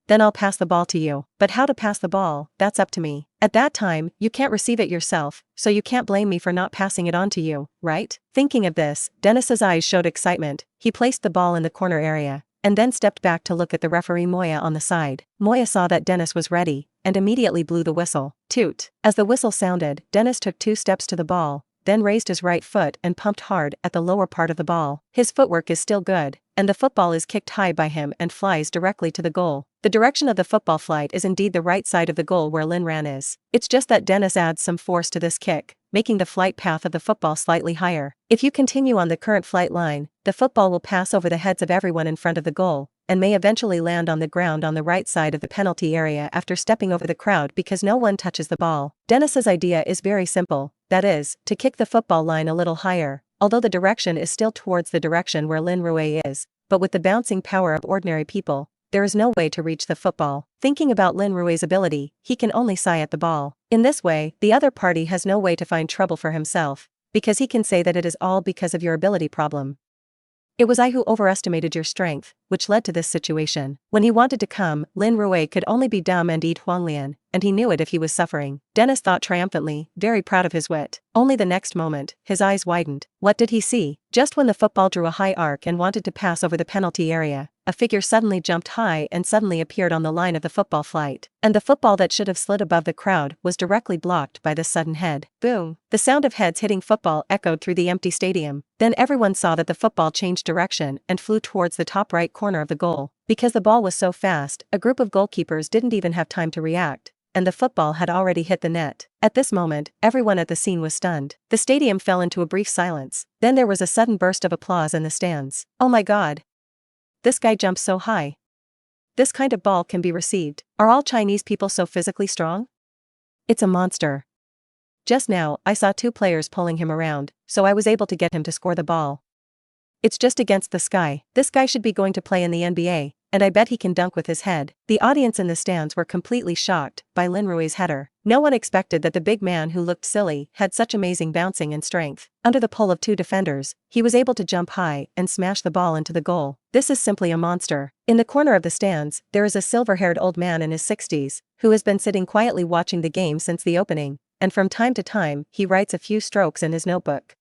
Then I'll pass the ball to you. But how to pass the ball, that's up to me. At that time, you can't receive it yourself, so you can't blame me for not passing it on to you, right?" Thinking of this, Dennis's eyes showed excitement. He placed the ball in the corner area, and then stepped back to look at the referee Moya on the side. Moya saw that Dennis was ready, and immediately blew the whistle. Toot. As the whistle sounded, Dennis took 2 steps to the ball, then raised his right foot and pumped hard at the lower part of the ball. His footwork is still good, and the football is kicked high by him and flies directly to the goal. The direction of the football flight is indeed the right side of the goal where Lin ran is. It's just that Dennis adds some force to this kick, making the flight path of the football slightly higher. If you continue on the current flight line, the football will pass over the heads of everyone in front of the goal, and may eventually land on the ground on the right side of the penalty area after stepping over the crowd because no one touches the ball. Dennis's idea is very simple, that is, to kick the football line a little higher, although the direction is still towards the direction where Lin Rui is, but with the bouncing power of ordinary people, there is no way to reach the football. Thinking about Lin Rui's ability, he can only sigh at the ball. In this way, the other party has no way to find trouble for himself, because he can say that it is all because of your ability problem. It was I who overestimated your strength, which led to this situation. When he wanted to come, Lin Rui could only be dumb and eat Huanglian, and he knew it if he was suffering. Dennis thought triumphantly, very proud of his wit. Only the next moment, his eyes widened. What did he see? Just when the football drew a high arc and wanted to pass over the penalty area, a figure suddenly jumped high and suddenly appeared on the line of the football flight. And the football that should have slid above the crowd was directly blocked by this sudden head. Boom! The sound of heads hitting football echoed through the empty stadium. Then everyone saw that the football changed direction and flew towards the top right corner of the goal. Because the ball was so fast, a group of goalkeepers didn't even have time to react, and the football had already hit the net. At this moment, everyone at the scene was stunned. The stadium fell into a brief silence. Then there was a sudden burst of applause in the stands. Oh my God! This guy jumps so high. This kind of ball can be received. Are all Chinese people so physically strong? It's a monster. Just now, I saw two players pulling him around, so I was able to get him to score the ball. It's just against the sky. This guy should be going to play in the NBA, and I bet he can dunk with his head. The audience in the stands were completely shocked by Lin Rui's header. No one expected that the big man who looked silly had such amazing bouncing and strength. Under the pull of two defenders, he was able to jump high and smash the ball into the goal. This is simply a monster. In the corner of the stands, there is a silver-haired old man in his 60s, who has been sitting quietly watching the game since the opening, and from time to time, he writes a few strokes in his notebook.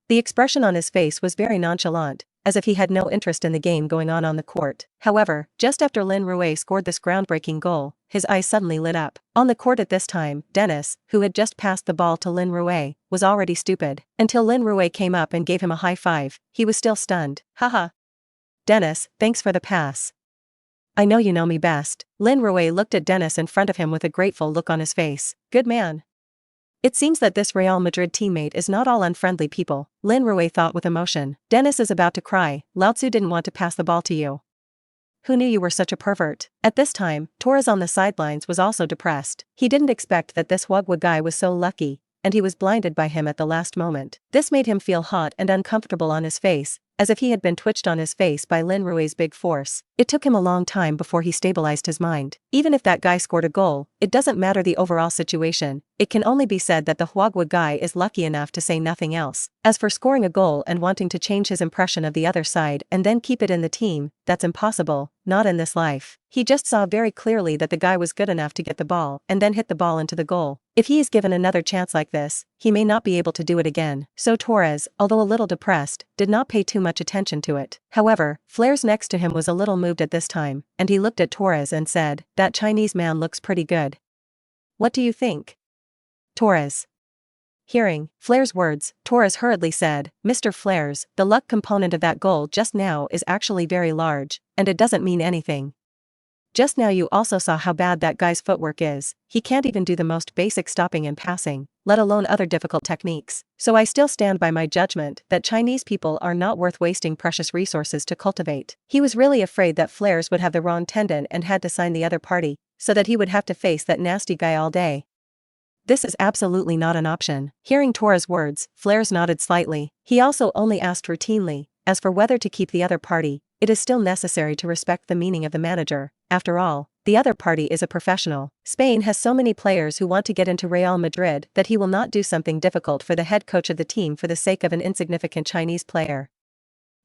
The expression on his face was very nonchalant, as if he had no interest in the game going on the court. However, just after Lin Rui scored this groundbreaking goal, his eyes suddenly lit up. On the court at this time, Dennis, who had just passed the ball to Lin Rui, was already stupid. Until Lin Rui came up and gave him a high five, he was still stunned. Haha. Dennis, thanks for the pass. I know you know me best. Lin Rui looked at Dennis in front of him with a grateful look on his face. Good man. It seems that this Real Madrid teammate is not all unfriendly people, Lin Rui thought with emotion. Dennis is about to cry. Lao Tzu didn't want to pass the ball to you. Who knew you were such a pervert? At this time, Torres on the sidelines was also depressed. He didn't expect that this Wagwa guy was so lucky, and he was blinded by him at the last moment. This made him feel hot and uncomfortable on his face, as if he had been twitched on his face by Lin Rui's big force. It took him a long time before he stabilized his mind. Even if that guy scored a goal, it doesn't matter the overall situation. It can only be said that the Huagua guy is lucky enough to say nothing else. As for scoring a goal and wanting to change his impression of the other side and then keep it in the team, that's impossible, not in this life. He just saw very clearly that the guy was good enough to get the ball and then hit the ball into the goal. If he is given another chance like this, he may not be able to do it again. So Torres, although a little depressed, did not pay too much attention to it. However, Flares next to him was a little moved at this time, and he looked at Torres and said, "That Chinese man looks pretty good. What do you think?" Torres. Hearing Flares' words, Torres hurriedly said, "Mr. Flares, the luck component of that goal just now is actually very large, and it doesn't mean anything. Just now you also saw how bad that guy's footwork is. He can't even do the most basic stopping and passing, let alone other difficult techniques. So I still stand by my judgment that Chinese people are not worth wasting precious resources to cultivate." He was really afraid that Flares would have the wrong tendon and had to sign the other party, so that he would have to face that nasty guy all day. This is absolutely not an option. Hearing Torres' words, Flares nodded slightly. He also only asked routinely, as for whether to keep the other party, it is still necessary to respect the meaning of the manager. After all, the other party is a professional. Spain has so many players who want to get into Real Madrid that he will not do something difficult for the head coach of the team for the sake of an insignificant Chinese player.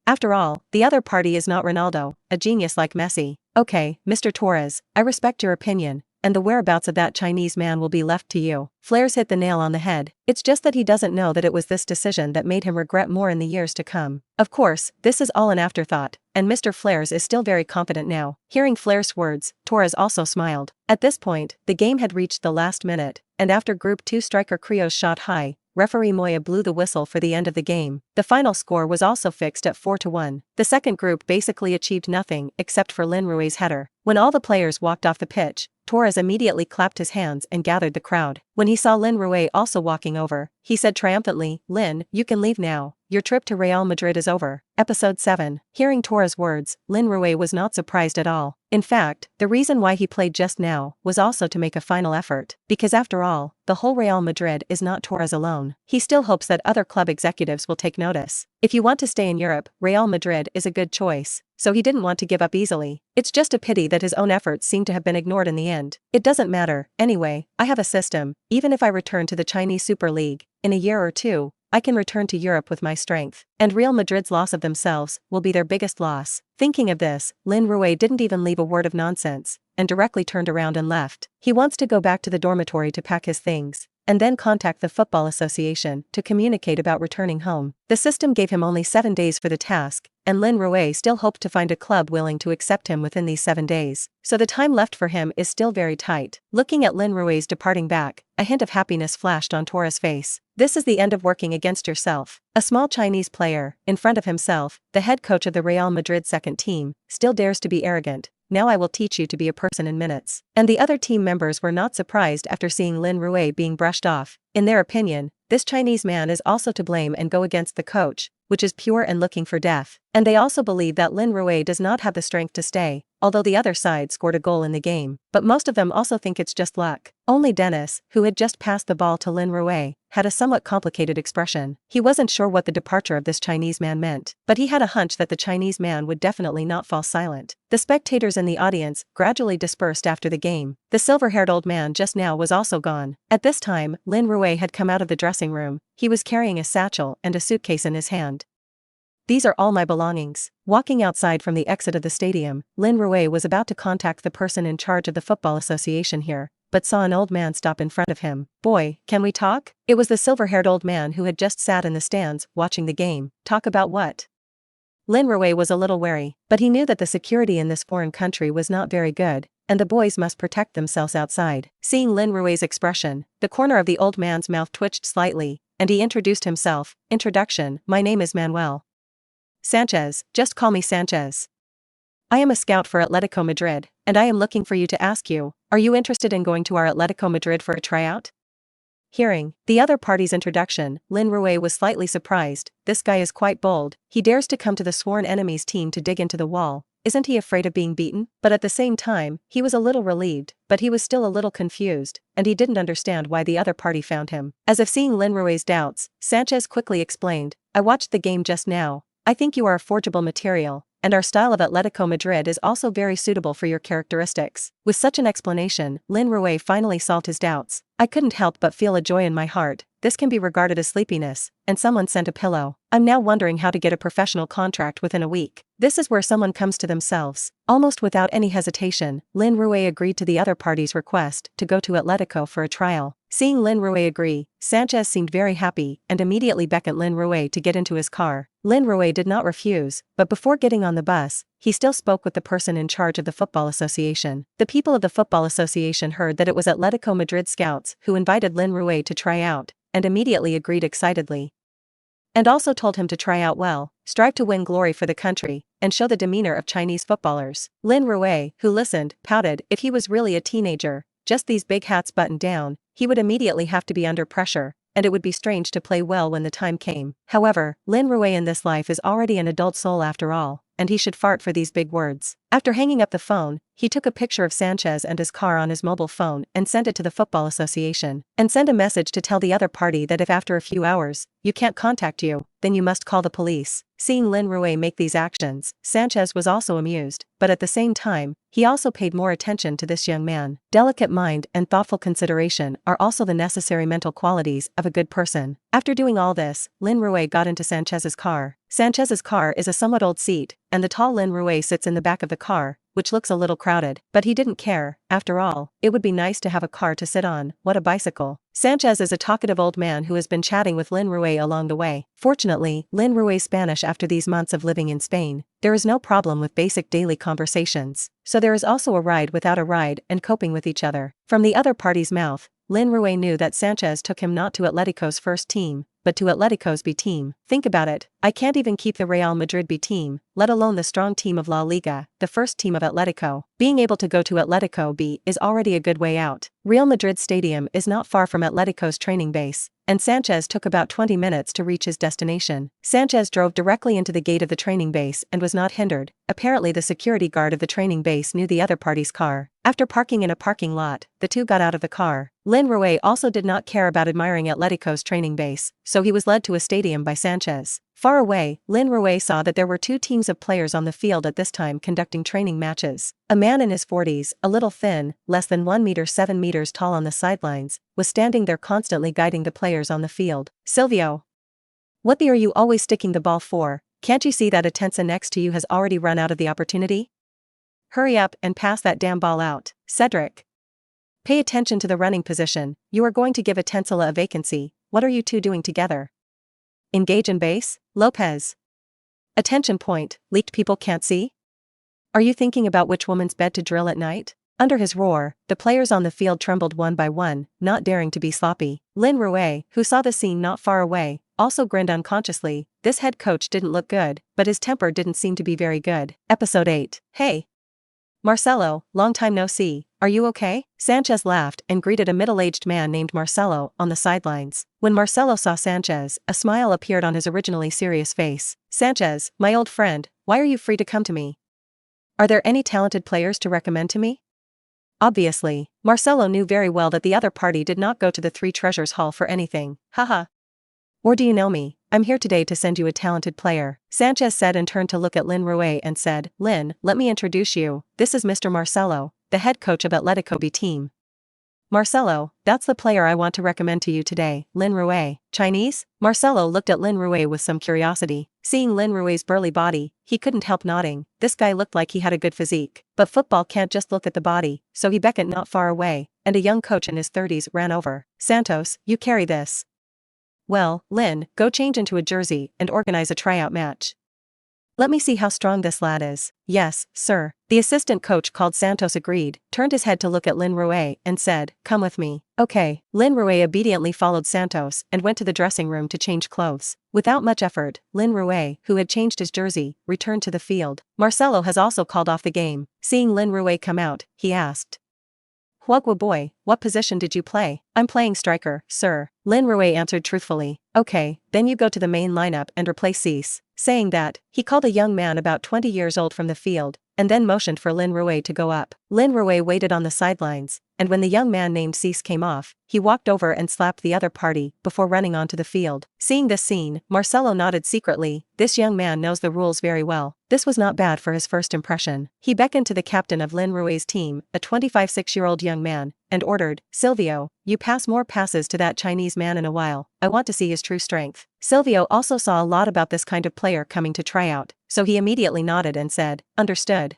After all, the other party is not Ronaldo, a genius like Messi. Okay, Mr. Torres, I respect your opinion, and the whereabouts of that Chinese man will be left to you. Flares hit the nail on the head. It's just that he doesn't know that it was this decision that made him regret more in the years to come. Of course, this is all an afterthought, and Mr. Flares is still very confident now. Hearing Flares' words, Torres also smiled. At this point, the game had reached the last minute, and after Group 2 striker Krios shot high, referee Moya blew the whistle for the end of the game. The final score was also fixed at 4-1. The second group basically achieved nothing except for Lin Rui's header. When all the players walked off the pitch, Torres immediately clapped his hands and gathered the crowd. When he saw Lin Ru also walking over, he said triumphantly, "Lin, you can leave now. Your trip to Real Madrid is over." Episode 7. Hearing Torres' words, Lin Ru was not surprised at all. In fact, the reason why he played just now was also to make a final effort. Because after all, the whole Real Madrid is not Torres alone. He still hopes that other club executives will take notice. If you want to stay in Europe, Real Madrid is a good choice. So he didn't want to give up easily. It's just a pity that his own efforts seem to have been ignored in the end. It doesn't matter, anyway, I have a system. Even if I return to the Chinese Super League, in a year or two, I can return to Europe with my strength. And Real Madrid's loss of themselves will be their biggest loss. Thinking of this, Lin Ru didn't even leave a word of nonsense, and directly turned around and left. He wants to go back to the dormitory to pack his things, and then contact the Football Association to communicate about returning home. The system gave him only 7 days for the task, and Lin Ru still hoped to find a club willing to accept him within these 7 days. So the time left for him is still very tight. Looking at Lin Rui's departing back, a hint of happiness flashed on Torres' face. This is the end of working against yourself. A small Chinese player, in front of himself, the head coach of the Real Madrid second team, still dares to be arrogant. Now I will teach you to be a person in minutes. And the other team members were not surprised after seeing Lin Ru being brushed off. In their opinion, this Chinese man is also to blame and go against the coach, which is pure and looking for death. And they also believe that Lin Ru does not have the strength to stay, although the other side scored a goal in the game. But most of them also think it's just luck. Only Dennis, who had just passed the ball to Lin Ru, had a somewhat complicated expression. He wasn't sure what the departure of this Chinese man meant, but he had a hunch that the Chinese man would definitely not fall silent. The spectators in the audience gradually dispersed after the game. The silver-haired old man just now was also gone. At this time, Lin Ru had come out of the dressing room. He was carrying a satchel and a suitcase in his hand. "These are all my belongings." Walking outside from the exit of the stadium, Lin Ru was about to contact the person in charge of the Football Association here, but saw an old man stop in front of him. "Boy, can we talk?" It was the silver-haired old man who had just sat in the stands watching the game. Talk about what? Lin Ru was a little wary, but he knew that the security in this foreign country was not very good, and the boys must protect themselves outside. Seeing Lin Rui's expression, the corner of the old man's mouth twitched slightly, and he introduced himself. Introduction: "My name is Manuel Sanchez, just call me Sanchez. I am a scout for Atletico Madrid, and I am looking for you to ask you, are you interested in going to our Atletico Madrid for a tryout?" Hearing the other party's introduction, Lin Ru was slightly surprised. This guy is quite bold. He dares to come to the sworn enemy's team to dig into the wall. Isn't he afraid of being beaten? But at the same time, he was a little relieved, but he was still a little confused, and he didn't understand why the other party found him. As if seeing Lin Rui's doubts, Sanchez quickly explained, "I watched the game just now. I think you are a forgeable material, and our style of Atletico Madrid is also very suitable for your characteristics." With such an explanation, Lin Ru finally solved his doubts. "I couldn't help but feel a joy in my heart. This can be regarded as sleepiness, and someone sent a pillow. I'm now wondering how to get a professional contract within a week." This is where someone comes to themselves. Almost without any hesitation, Lin Ru agreed to the other party's request to go to Atletico for a trial. Seeing Lin Ru agree, Sanchez seemed very happy and immediately beckoned Lin Ru to get into his car. Lin Ru did not refuse, but before getting on the bus, he still spoke with the person in charge of the Football Association. The people of the Football Association heard that it was Atletico Madrid scouts who invited Lin Ru to try out, and immediately agreed excitedly. And also told him to try out well, strive to win glory for the country, and show the demeanor of Chinese footballers. Lin Ru, who listened, pouted. If he was really a teenager, just these big hats buttoned down, he would immediately have to be under pressure, and it would be strange to play well when the time came. However, Lin Ru in this life is already an adult soul after all, and he should fart for these big words. After hanging up the phone, he took a picture of Sanchez and his car on his mobile phone and sent it to the Football Association, and sent a message to tell the other party that if after a few hours, you can't contact you, then you must call the police. Seeing Lin Ru make these actions, Sanchez was also amused, but at the same time, he also paid more attention to this young man. Delicate mind and thoughtful consideration are also the necessary mental qualities of a good person. After doing all this, Lin Ru got into Sanchez's car. Sanchez's car is a somewhat old seat, and the tall Lin Ru sits in the back of the car, which looks a little crowded, but he didn't care. After all, it would be nice to have a car to sit on. What a bicycle. Sanchez is a talkative old man who has been chatting with Lin Ru along the way. Fortunately, Lin Ru's Spanish after these months of living in Spain, there is no problem with basic daily conversations. So there is also a ride without a ride and coping with each other. From the other party's mouth, Lin Rui knew that Sanchez took him not to Atletico's first team, but to Atletico's B team. Think about it, I can't even keep the Real Madrid B team, let alone the strong team of La Liga, the first team of Atletico. Being able to go to Atletico B is already a good way out. Real Madrid Stadium is not far from Atletico's training base, and Sanchez took about 20 minutes to reach his destination. Sanchez drove directly into the gate of the training base and was not hindered. Apparently the security guard of the training base knew the other party's car. After parking in a parking lot, the two got out of the car. Lin Rui also did not care about admiring Atletico's training base, so he was led to a stadium by Sanchez. Far away, Lin Rui saw that there were two teams of players on the field at this time conducting training matches. A man in his 40s, a little thin, less than 1 meter 7 meters tall on the sidelines, was standing there constantly guiding the players on the field. Silvio, what the are you always sticking the ball for? Can't you see that Atensa next to you has already run out of the opportunity? Hurry up and pass that damn ball out. Cedric, pay attention to the running position, you are going to give Atensala a vacancy. What are you two doing together? Engage in base, Lopez. Attention point, leaked people can't see? Are you thinking about which woman's bed to drill at night? Under his roar, the players on the field trembled one by one, not daring to be sloppy. Lin Rui, who saw the scene not far away, also grinned unconsciously. This head coach didn't look good, but his temper didn't seem to be very good. Episode 8. Hey, Marcelo, long time no see, are you okay? Sanchez laughed and greeted a middle-aged man named Marcelo on the sidelines. When Marcelo saw Sanchez, a smile appeared on his originally serious face. Sanchez, my old friend, why are you free to come to me? Are there any talented players to recommend to me? Obviously, Marcelo knew very well that the other party did not go to the Three Treasures Hall for anything. Haha. Or do you know me? I'm here today to send you a talented player, Sanchez said and turned to look at Lin Rui and said, Lin, let me introduce you, this is Mr. Marcelo, the head coach of Atletico B team. Marcelo, that's the player I want to recommend to you today, Lin Rui. Chinese? Marcelo looked at Lin Rui with some curiosity. Seeing Lin Rui's burly body, he couldn't help nodding. This guy looked like he had a good physique. But football can't just look at the body, so he beckoned not far away, and a young coach in his 30s ran over. Santos, you carry this. Well, Lin, go change into a jersey and organize a tryout match. Let me see how strong this lad is. Yes, sir. The assistant coach called Santos agreed, turned his head to look at Lin Rui and said, come with me. Okay. Lin Rui obediently followed Santos and went to the dressing room to change clothes. Without much effort, Lin Rui, who had changed his jersey, returned to the field. Marcelo has also called off the game. Seeing Lin Rui come out, he asked, Huagua boy, what position did you play? I'm playing striker, sir. Lin Rui answered truthfully. Okay, then you go to the main lineup and replace Cease. Saying that, he called a young man about 20 years old from the field, and then motioned for Lin Rui to go up. Lin Rui waited on the sidelines, and when the young man named Cease came off, he walked over and slapped the other party before running onto the field. Seeing this scene, Marcelo nodded secretly. This young man knows the rules very well. This was not bad for his first impression. He beckoned to the captain of Lin Rui's team, a 25-6-year-old young man, and ordered, Silvio, you pass more passes to that Chinese man in a while. I want to see his true strength. Silvio also saw a lot about this kind of player coming to tryout, so he immediately nodded and said, understood.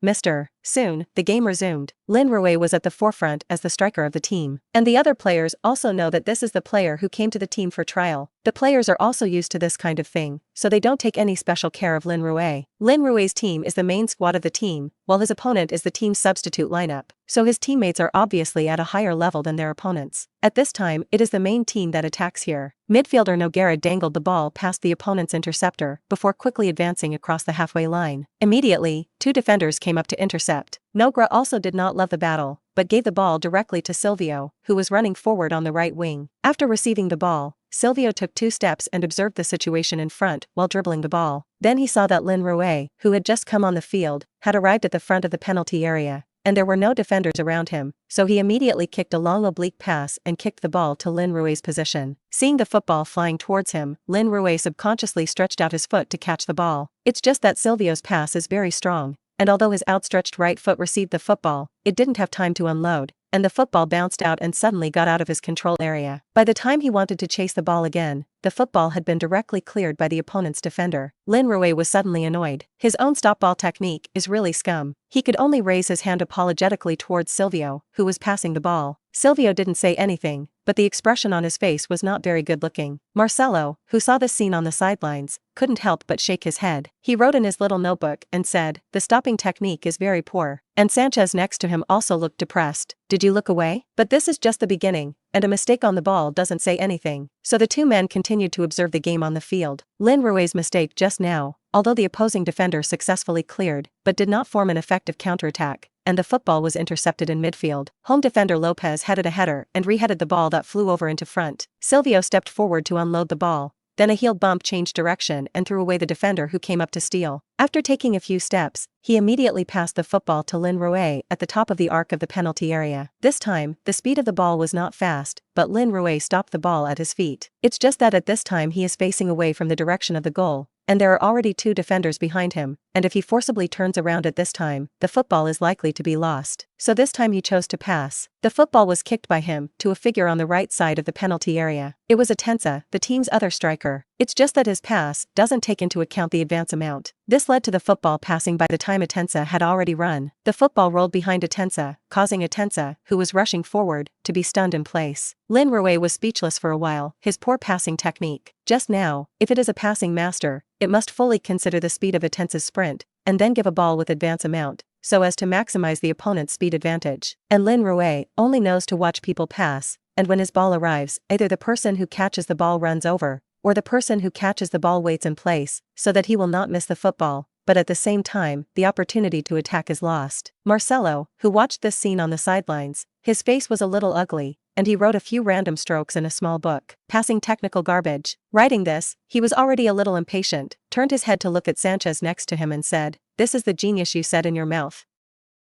Mr. Soon, the game resumed. Lin Rui was at the forefront as the striker of the team, and the other players also know that this is the player who came to the team for trial. The players are also used to this kind of thing, so they don't take any special care of Lin Rui. Lin Rui's team is the main squad of the team, while his opponent is the team's substitute lineup, so his teammates are obviously at a higher level than their opponents. At this time, it is the main team that attacks here. Midfielder Noguera dangled the ball past the opponent's interceptor before quickly advancing across the halfway line. Immediately, two defenders came up to intercept. Noguera also did not love the battle, but gave the ball directly to Silvio, who was running forward on the right wing. After receiving the ball, Silvio took 2 steps and observed the situation in front while dribbling the ball. Then he saw that Lin Rui, who had just come on the field, had arrived at the front of the penalty area, and there were no defenders around him, so he immediately kicked a long oblique pass and kicked the ball to Lin Rui's position. Seeing the football flying towards him, Lin Rui subconsciously stretched out his foot to catch the ball. It's just that Silvio's pass is very strong, and although his outstretched right foot received the football, it didn't have time to unload, and the football bounced out and suddenly got out of his control area. By the time he wanted to chase the ball again, the football had been directly cleared by the opponent's defender. Lin Rui was suddenly annoyed. His own stop ball technique is really scum. He could only raise his hand apologetically towards Silvio, who was passing the ball. Silvio didn't say anything, but the expression on his face was not very good-looking. Marcelo, who saw this scene on the sidelines, couldn't help but shake his head. He wrote in his little notebook and said, "The stopping technique is very poor." And Sanchez next to him also looked depressed. "Did you look away?" But this is just the beginning, and a mistake on the ball doesn't say anything. So the two men continued to observe the game on the field. Lin Rui's mistake just now, although the opposing defender successfully cleared, but did not form an effective counterattack, and the football was intercepted in midfield. Home defender Lopez headed a header and reheaded the ball that flew over into front. Silvio stepped forward to unload the ball. Then a heel bump changed direction and threw away the defender who came up to steal. After taking a few steps, he immediately passed the football to Lin Rui at the top of the arc of the penalty area. This time, the speed of the ball was not fast, but Lin Rui stopped the ball at his feet. It's just that at this time he is facing away from the direction of the goal, and there are already two defenders behind him, and if he forcibly turns around at this time, the football is likely to be lost. So this time he chose to pass. The football was kicked by him to a figure on the right side of the penalty area. It was Atensa, the team's other striker. It's just that his pass doesn't take into account the advance amount. This led to the football passing by the time Atensa had already run. The football rolled behind Atensa, causing Atensa, who was rushing forward, to be stunned in place. Lin Rui was speechless for a while. His poor passing technique. Just now, if it is a passing master, it must fully consider the speed of Atensa's sprint, and then give a ball with advance amount, so as to maximize the opponent's speed advantage. And Lin Rui only knows to watch people pass, and when his ball arrives, either the person who catches the ball runs over, or the person who catches the ball waits in place, so that he will not miss the football, but at the same time, the opportunity to attack is lost. Marcelo, who watched this scene on the sidelines, his face was a little ugly, and he wrote a few random strokes in a small book. Passing technical garbage. Writing this, he was already a little impatient, turned his head to look at Sanchez next to him and said, "This is the genius you said in your mouth.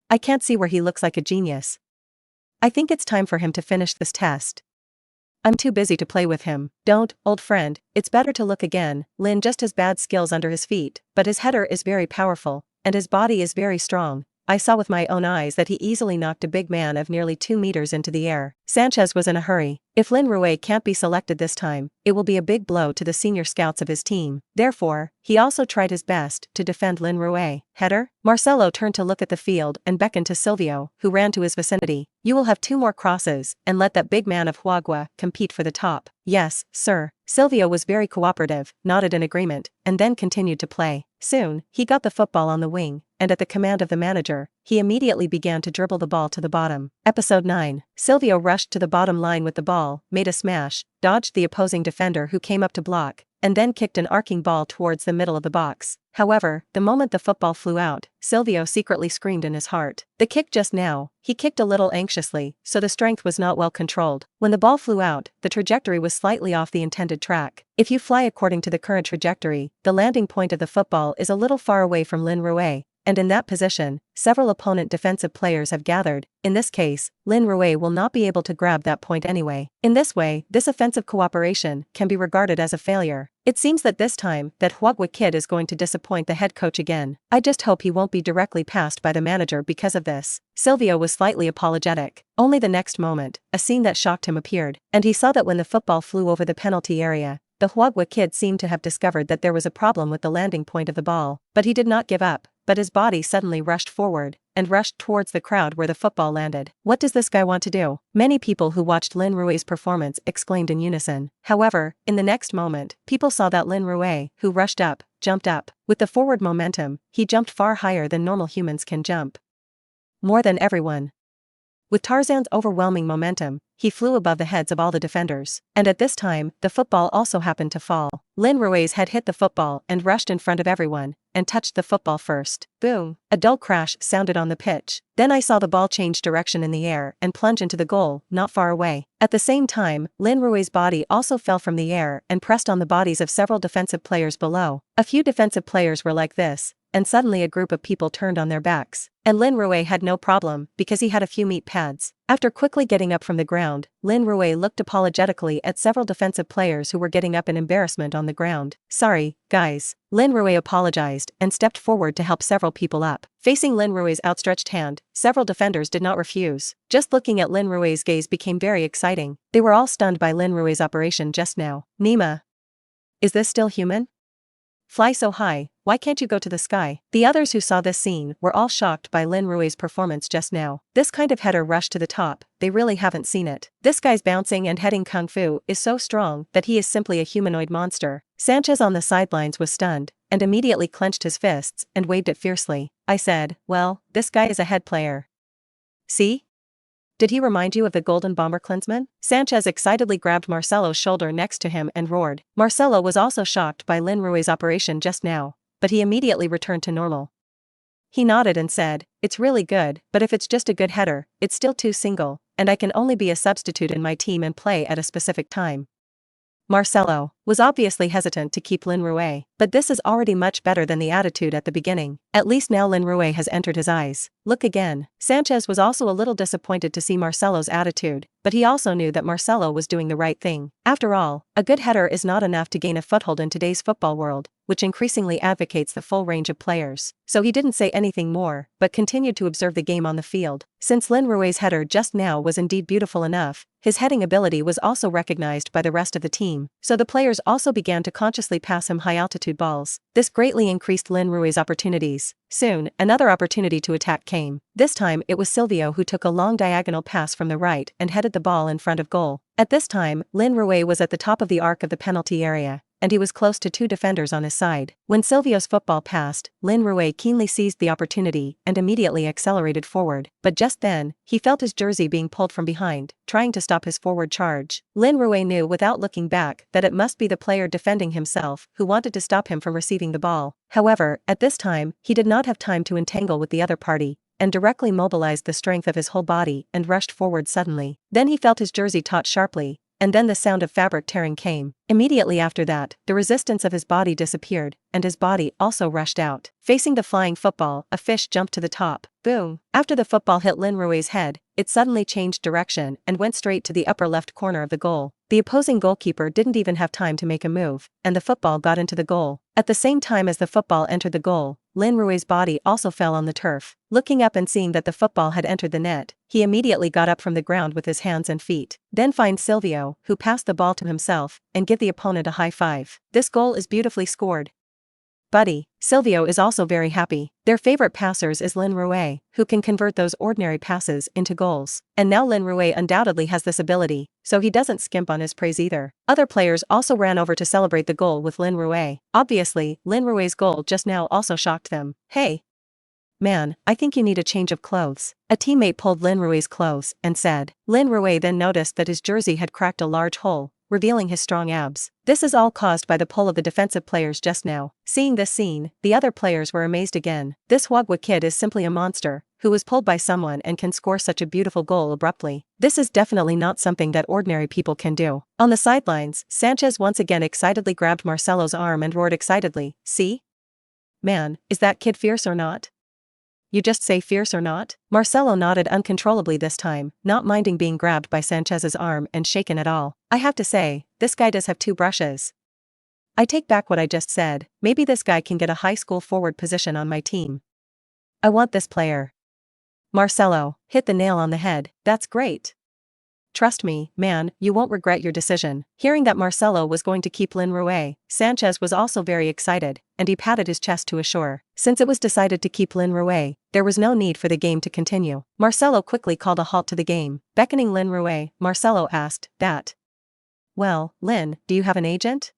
I can't see where he looks like a genius. I think it's time for him to finish this test. I'm too busy to play with him." "Don't, old friend, it's better to look again." Lin just has bad skills under his feet, but his header is very powerful, and his body is very strong. I saw with my own eyes that he easily knocked a big man of nearly 2 meters into the air. Sanchez was in a hurry. If Lin Rui can't be selected this time, it will be a big blow to the senior scouts of his team. Therefore, he also tried his best to defend Lin Rui. Header? Marcelo turned to look at the field and beckoned to Silvio, who ran to his vicinity. "You will have 2 more crosses, and let that big man of Huagua compete for the top." "Yes, sir." Silvio was very cooperative, nodded in agreement, and then continued to play. Soon, he got the football on the wing, and at the command of the manager, he immediately began to dribble the ball to the bottom. Episode 9. Silvio rushed to the bottom line with the ball, made a smash, dodged the opposing defender who came up to block, and then kicked an arcing ball towards the middle of the box. However, the moment the football flew out, Silvio secretly screamed in his heart. The kick just now, he kicked a little anxiously, so the strength was not well controlled. When the ball flew out, the trajectory was slightly off the intended track. If you fly according to the current trajectory, the landing point of the football is a little far away from Lin Rui, and in that position, several opponent defensive players have gathered. In this case, Lin Rui will not be able to grab that point anyway. In this way, this offensive cooperation can be regarded as a failure. It seems that this time, that Huagua kid is going to disappoint the head coach again. I just hope he won't be directly passed by the manager because of this. Silvio was slightly apologetic. Only the next moment, a scene that shocked him appeared, and he saw that when the football flew over the penalty area, the Huagua kid seemed to have discovered that there was a problem with the landing point of the ball, but he did not give up. But his body suddenly rushed forward, and rushed towards the crowd where the football landed. "What does this guy want to do?" Many people who watched Lin Rui's performance exclaimed in unison. However, in the next moment, people saw that Lin Rui, who rushed up, jumped up. With the forward momentum, he jumped far higher than normal humans can jump. More than everyone. With Tarzan's overwhelming momentum, he flew above the heads of all the defenders. And at this time, the football also happened to fall. Lin Rui's head hit the football and rushed in front of everyone, and touched the football first. Boom! A dull crash sounded on the pitch. Then I saw the ball change direction in the air and plunge into the goal, not far away. At the same time, Lin Rui's body also fell from the air and pressed on the bodies of several defensive players below. A few defensive players were like this, and suddenly a group of people turned on their backs. And Lin Rui had no problem, because he had a few meat pads. After quickly getting up from the ground, Lin Rui looked apologetically at several defensive players who were getting up in embarrassment on the ground. "Sorry, guys." Lin Rui apologized and stepped forward to help several people up. Facing Lin Rui's outstretched hand, several defenders did not refuse. Just looking at Lin Rui's gaze became very exciting. They were all stunned by Lin Rui's operation just now. "Nima. Is this still human?" Fly so high, why can't you go to the sky? The others who saw this scene were all shocked by Lin Rui's performance just now. This kind of header rush to the top, they really haven't seen it. This guy's bouncing and heading kung fu is so strong that he is simply a humanoid monster. Sanchez on the sidelines was stunned, and immediately clenched his fists and waved it fiercely. I said, well, this guy is a head player. See? Did he remind you of the Golden Bomber Klinsmann? Sanchez excitedly grabbed Marcelo's shoulder next to him and roared. Marcelo was also shocked by Lin Rui's operation just now, but he immediately returned to normal. He nodded and said, it's really good, but if it's just a good header, it's still too single, and I can only be a substitute in my team and play at a specific time. Marcelo was obviously hesitant to keep Lin Ru, but this is already much better than the attitude at the beginning. At least now Lin Ru has entered his eyes. Look again. Sanchez was also a little disappointed to see Marcelo's attitude, but he also knew that Marcelo was doing the right thing. After all, a good header is not enough to gain a foothold in today's football world, which increasingly advocates the full range of players. So he didn't say anything more, but continued to observe the game on the field. Since Lin Rui's header just now was indeed beautiful enough, his heading ability was also recognized by the rest of the team, so the players also began to consciously pass him high-altitude balls. This greatly increased Lin Rui's opportunities. Soon, another opportunity to attack came. This time it was Silvio who took a long diagonal pass from the right and headed the ball in front of goal. At this time, Lin Ru was at the top of the arc of the penalty area, and he was close to two defenders on his side. When Silvio's football passed, Lin Ru keenly seized the opportunity and immediately accelerated forward. But just then, he felt his jersey being pulled from behind, trying to stop his forward charge. Lin Ru knew without looking back that it must be the player defending himself who wanted to stop him from receiving the ball. However, at this time, he did not have time to entangle with the other party, and directly mobilized the strength of his whole body and rushed forward suddenly. Then he felt his jersey taut sharply, and then the sound of fabric tearing came. Immediately after that, the resistance of his body disappeared, and his body also rushed out. Facing the flying football, a fish jumped to the top. Boom! After the football hit Lin Rui's head, it suddenly changed direction and went straight to the upper left corner of the goal. The opposing goalkeeper didn't even have time to make a move, and the football got into the goal. At the same time as the football entered the goal, Lin Rui's body also fell on the turf. Looking up and seeing that the football had entered the net, he immediately got up from the ground with his hands and feet. Then find Silvio, who passed the ball to himself, and give the opponent a high five. This goal is beautifully scored, buddy. Silvio is also very happy. Their favorite passers is Lin Ru, who can convert those ordinary passes into goals. And now Lin Ru undoubtedly has this ability, so he doesn't skimp on his praise either. Other players also ran over to celebrate the goal with Lin Ru. Obviously, Lin Rui's goal just now also shocked them. Hey, man, I think you need a change of clothes. A teammate pulled Lin Rui's clothes and said. Lin Ru then noticed that his jersey had cracked a large hole, revealing his strong abs. This is all caused by the pull of the defensive players just now. Seeing this scene, the other players were amazed again. This Wagwa kid is simply a monster, who was pulled by someone and can score such a beautiful goal abruptly. This is definitely not something that ordinary people can do. On the sidelines, Sanchez once again excitedly grabbed Marcelo's arm and roared excitedly, see? Man, is that kid fierce or not? You just say fierce or not? Marcelo nodded uncontrollably this time, not minding being grabbed by Sanchez's arm and shaken at all. I have to say, this guy does have two brushes. I take back what I just said, maybe this guy can get a high school forward position on my team. I want this player. Marcelo hit the nail on the head. That's great. Trust me, man, you won't regret your decision. Hearing that Marcelo was going to keep Lin Ru, Sanchez was also very excited, and he patted his chest to assure. Since it was decided to keep Lin Ru, there was no need for the game to continue. Marcelo quickly called a halt to the game. Beckoning Lin Ru, Marcelo asked, that. Well, Lin, do you have an agent?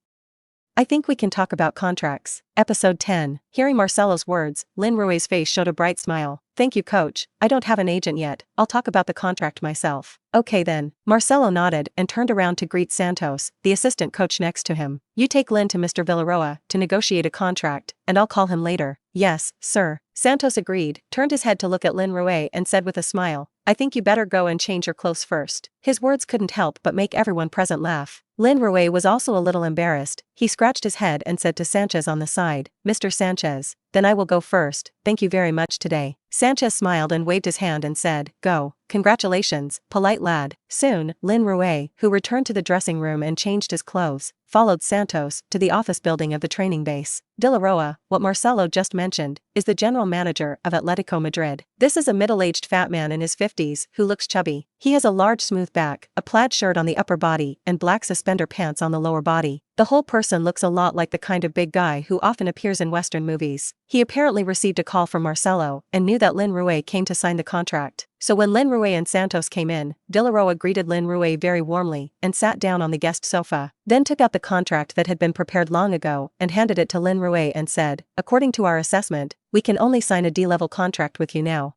I think we can talk about contracts. Episode 10. Hearing Marcelo's words, Lin Rui's face showed a bright smile. Thank you, coach. I don't have an agent yet. I'll talk about the contract myself. Okay then. Marcelo nodded and turned around to greet Santos, the assistant coach next to him. You take Lin to Mr. Villaroa to negotiate a contract, and I'll call him later. Yes, sir. Santos agreed, turned his head to look at Lin Ru and said with a smile, I think you better go and change your clothes first. His words couldn't help but make everyone present laugh. Lin Ru was also a little embarrassed. He scratched his head and said to Sanchez on the side, Mr. Sanchez, then I will go first, thank you very much today. Sanchez smiled and waved his hand and said, go. Congratulations, polite lad. Soon, Lin Ru, who returned to the dressing room and changed his clothes, followed Santos to the office building of the training base. De La Roa, what Marcelo just mentioned, is the general manager of Atletico Madrid. This is a middle-aged fat man in his 50s who looks chubby. He has a large smooth back, a plaid shirt on the upper body and black suspender pants on the lower body. The whole person looks a lot like the kind of big guy who often appears in Western movies. He apparently received a call from Marcelo and knew that Lin Rui came to sign the contract. So when Lin Rui and Santos came in, De La Roa greeted Lin Rui very warmly and sat down on the guest sofa, then took out the contract that had been prepared long ago and handed it to Lin Rui and said, "According to our assessment, we can only sign a D-level contract with you now.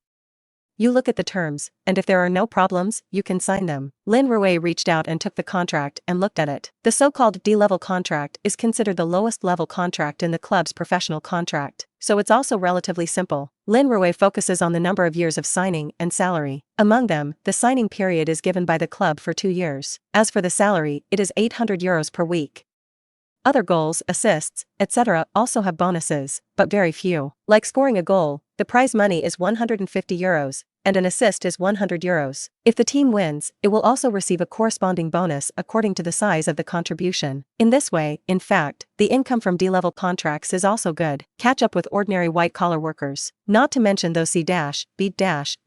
You look at the terms, and if there are no problems, you can sign them." Lin Rui reached out and took the contract and looked at it. The so-called D-level contract is considered the lowest level contract in the club's professional contract, so it's also relatively simple. Lin Rui focuses on the number of years of signing and salary. Among them, the signing period is given by the club for 2 years. As for the salary, it is €800 per week. Other goals, assists, etc. also have bonuses, but very few. Like scoring a goal, the prize money is €150, and an assist is €100. If the team wins, it will also receive a corresponding bonus according to the size of the contribution. In this way, in fact, the income from D-level contracts is also good. Catch up with ordinary white-collar workers. Not to mention those C-, B-,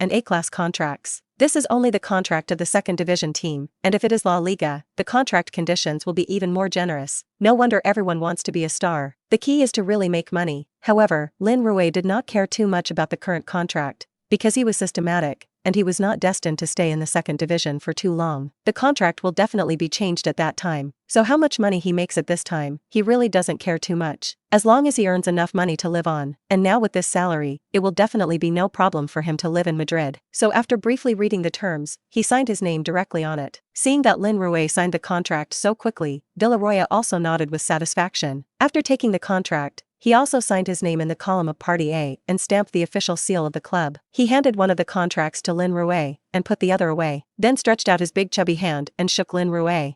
and A-class contracts. This is only the contract of the second division team, and if it is La Liga, the contract conditions will be even more generous. No wonder everyone wants to be a star. The key is to really make money. However, Lin Rui did not care too much about the current contract, because he was systematic, and he was not destined to stay in the second division for too long. The contract will definitely be changed at that time, so how much money he makes at this time, he really doesn't care too much, as long as he earns enough money to live on. And now with this salary, it will definitely be no problem for him to live in Madrid. So after briefly reading the terms, he signed his name directly on it. Seeing that Lin Rui signed the contract so quickly, De La Roya also nodded with satisfaction. After taking the contract, he also signed his name in the column of Party A and stamped the official seal of the club. He handed one of the contracts to Lin Rui and put the other away, then stretched out his big chubby hand and shook Lin Rui.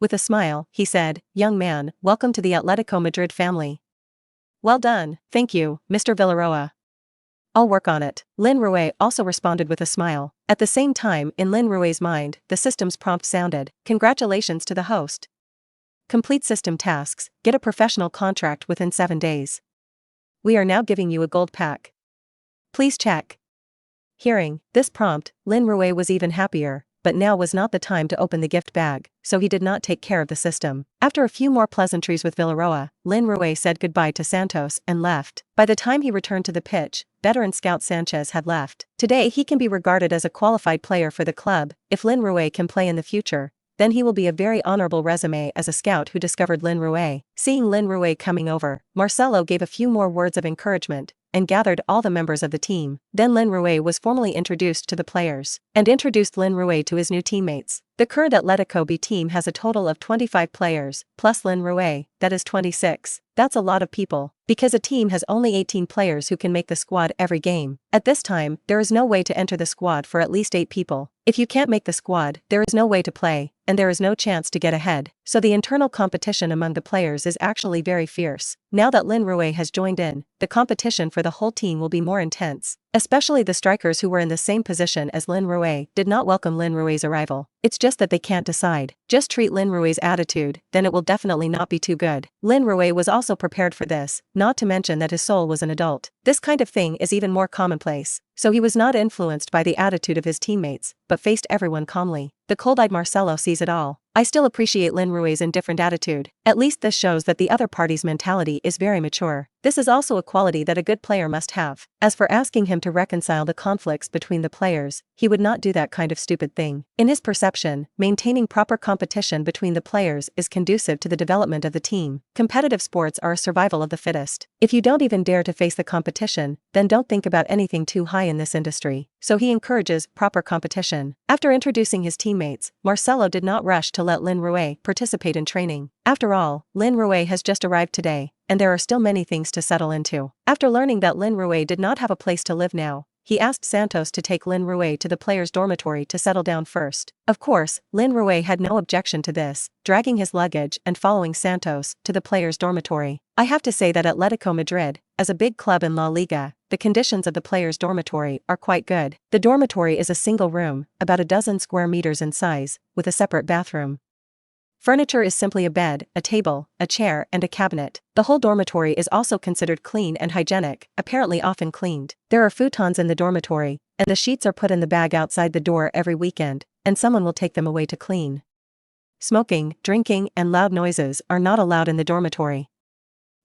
With a smile, he said, "Young man, welcome to the Atletico Madrid family." "Well done, thank you, Mr. Villaroa. I'll work on it." Lin Rui also responded with a smile. At the same time, in Lin Rui's mind, the system's prompt sounded, "Congratulations to the host. Complete system tasks, get a professional contract within 7 days. We are now giving you a gold pack. Please check." Hearing this prompt, Lin Rui was even happier, but now was not the time to open the gift bag, so he did not take care of the system. After a few more pleasantries with Villaroa, Lin Rui said goodbye to Santos and left. By the time he returned to the pitch, veteran scout Sanchez had left. Today he can be regarded as a qualified player for the club. If Lin Rui can play in the future, then he will be a very honorable resume as a scout who discovered Lin Rui. Seeing Lin Rui coming over, Marcelo gave a few more words of encouragement and gathered all the members of the team. Then Lin Rui was formally introduced to the players and introduced Lin Rui to his new teammates. The current Atletico B team has a total of 25 players, plus Lin Rui, that is 26. That's a lot of people, because a team has only 18 players who can make the squad every game. At this time, there is no way to enter the squad for at least 8 people. If you can't make the squad, there is no way to play, and there is no chance to get ahead. So the internal competition among the players is actually very fierce. Now that Lin Rui has joined in, the competition for the whole team will be more intense. Especially the strikers who were in the same position as Lin Rui did not welcome Lin Rui's arrival. It's just that they can't decide. Just treat Lin Rui's attitude, then it will definitely not be too good. Lin Rui was also prepared for this, not to mention that his soul was an adult. This kind of thing is even more commonplace, so he was not influenced by the attitude of his teammates, but faced everyone calmly. The cold-eyed Marcelo sees it all. I still appreciate Lin Rui's indifferent attitude. At least this shows that the other party's mentality is very mature. This is also a quality that a good player must have. As for asking him to reconcile the conflicts between the players, he would not do that kind of stupid thing. In his perception, maintaining proper competition between the players is conducive to the development of the team. Competitive sports are a survival of the fittest. If you don't even dare to face the competition, then don't think about anything too high in this industry. So he encourages proper competition. After introducing his teammates, Marcelo did not rush to let Lin Rui participate in training. After all, Lin Rui has just arrived today, and there are still many things to settle into. After learning that Lin Rui did not have a place to live now, he asked Santos to take Lin Rui to the players' dormitory to settle down first. Of course, Lin Rui had no objection to this, dragging his luggage and following Santos to the players' dormitory. I have to say that Atletico Madrid, as a big club in La Liga, the conditions of the players' dormitory are quite good. The dormitory is a single room, about a dozen square meters in size, with a separate bathroom. Furniture is simply a bed, a table, a chair, and a cabinet. The whole dormitory is also considered clean and hygienic, apparently often cleaned. There are futons in the dormitory, and the sheets are put in the bag outside the door every weekend, and someone will take them away to clean. Smoking, drinking, and loud noises are not allowed in the dormitory.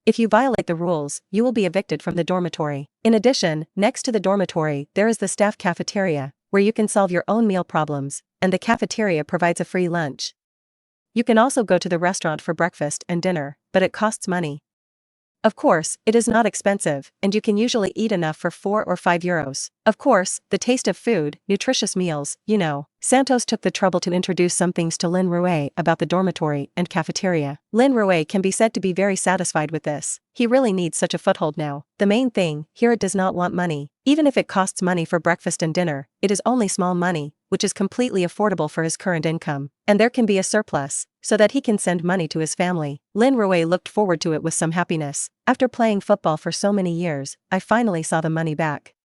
If you violate the rules, you will be evicted from the dormitory. In addition, next to the dormitory, there is the staff cafeteria, where you can solve your own meal problems, and the cafeteria provides a free lunch. You can also go to the restaurant for breakfast and dinner, but it costs money. Of course, it is not expensive, and you can usually eat enough for 4 or 5 euros. Of course, the taste of food, nutritious meals, you know. Santos took the trouble to introduce some things to Lin Rui about the dormitory and cafeteria. Lin Rui can be said to be very satisfied with this. He really needs such a foothold now. The main thing, here it does not want money. Even if it costs money for breakfast and dinner, it is only small money, which is completely affordable for his current income. And there can be a surplus, so that he can send money to his family. Lin Rui looked forward to it with some happiness. After playing football for so many years, I finally saw the money back.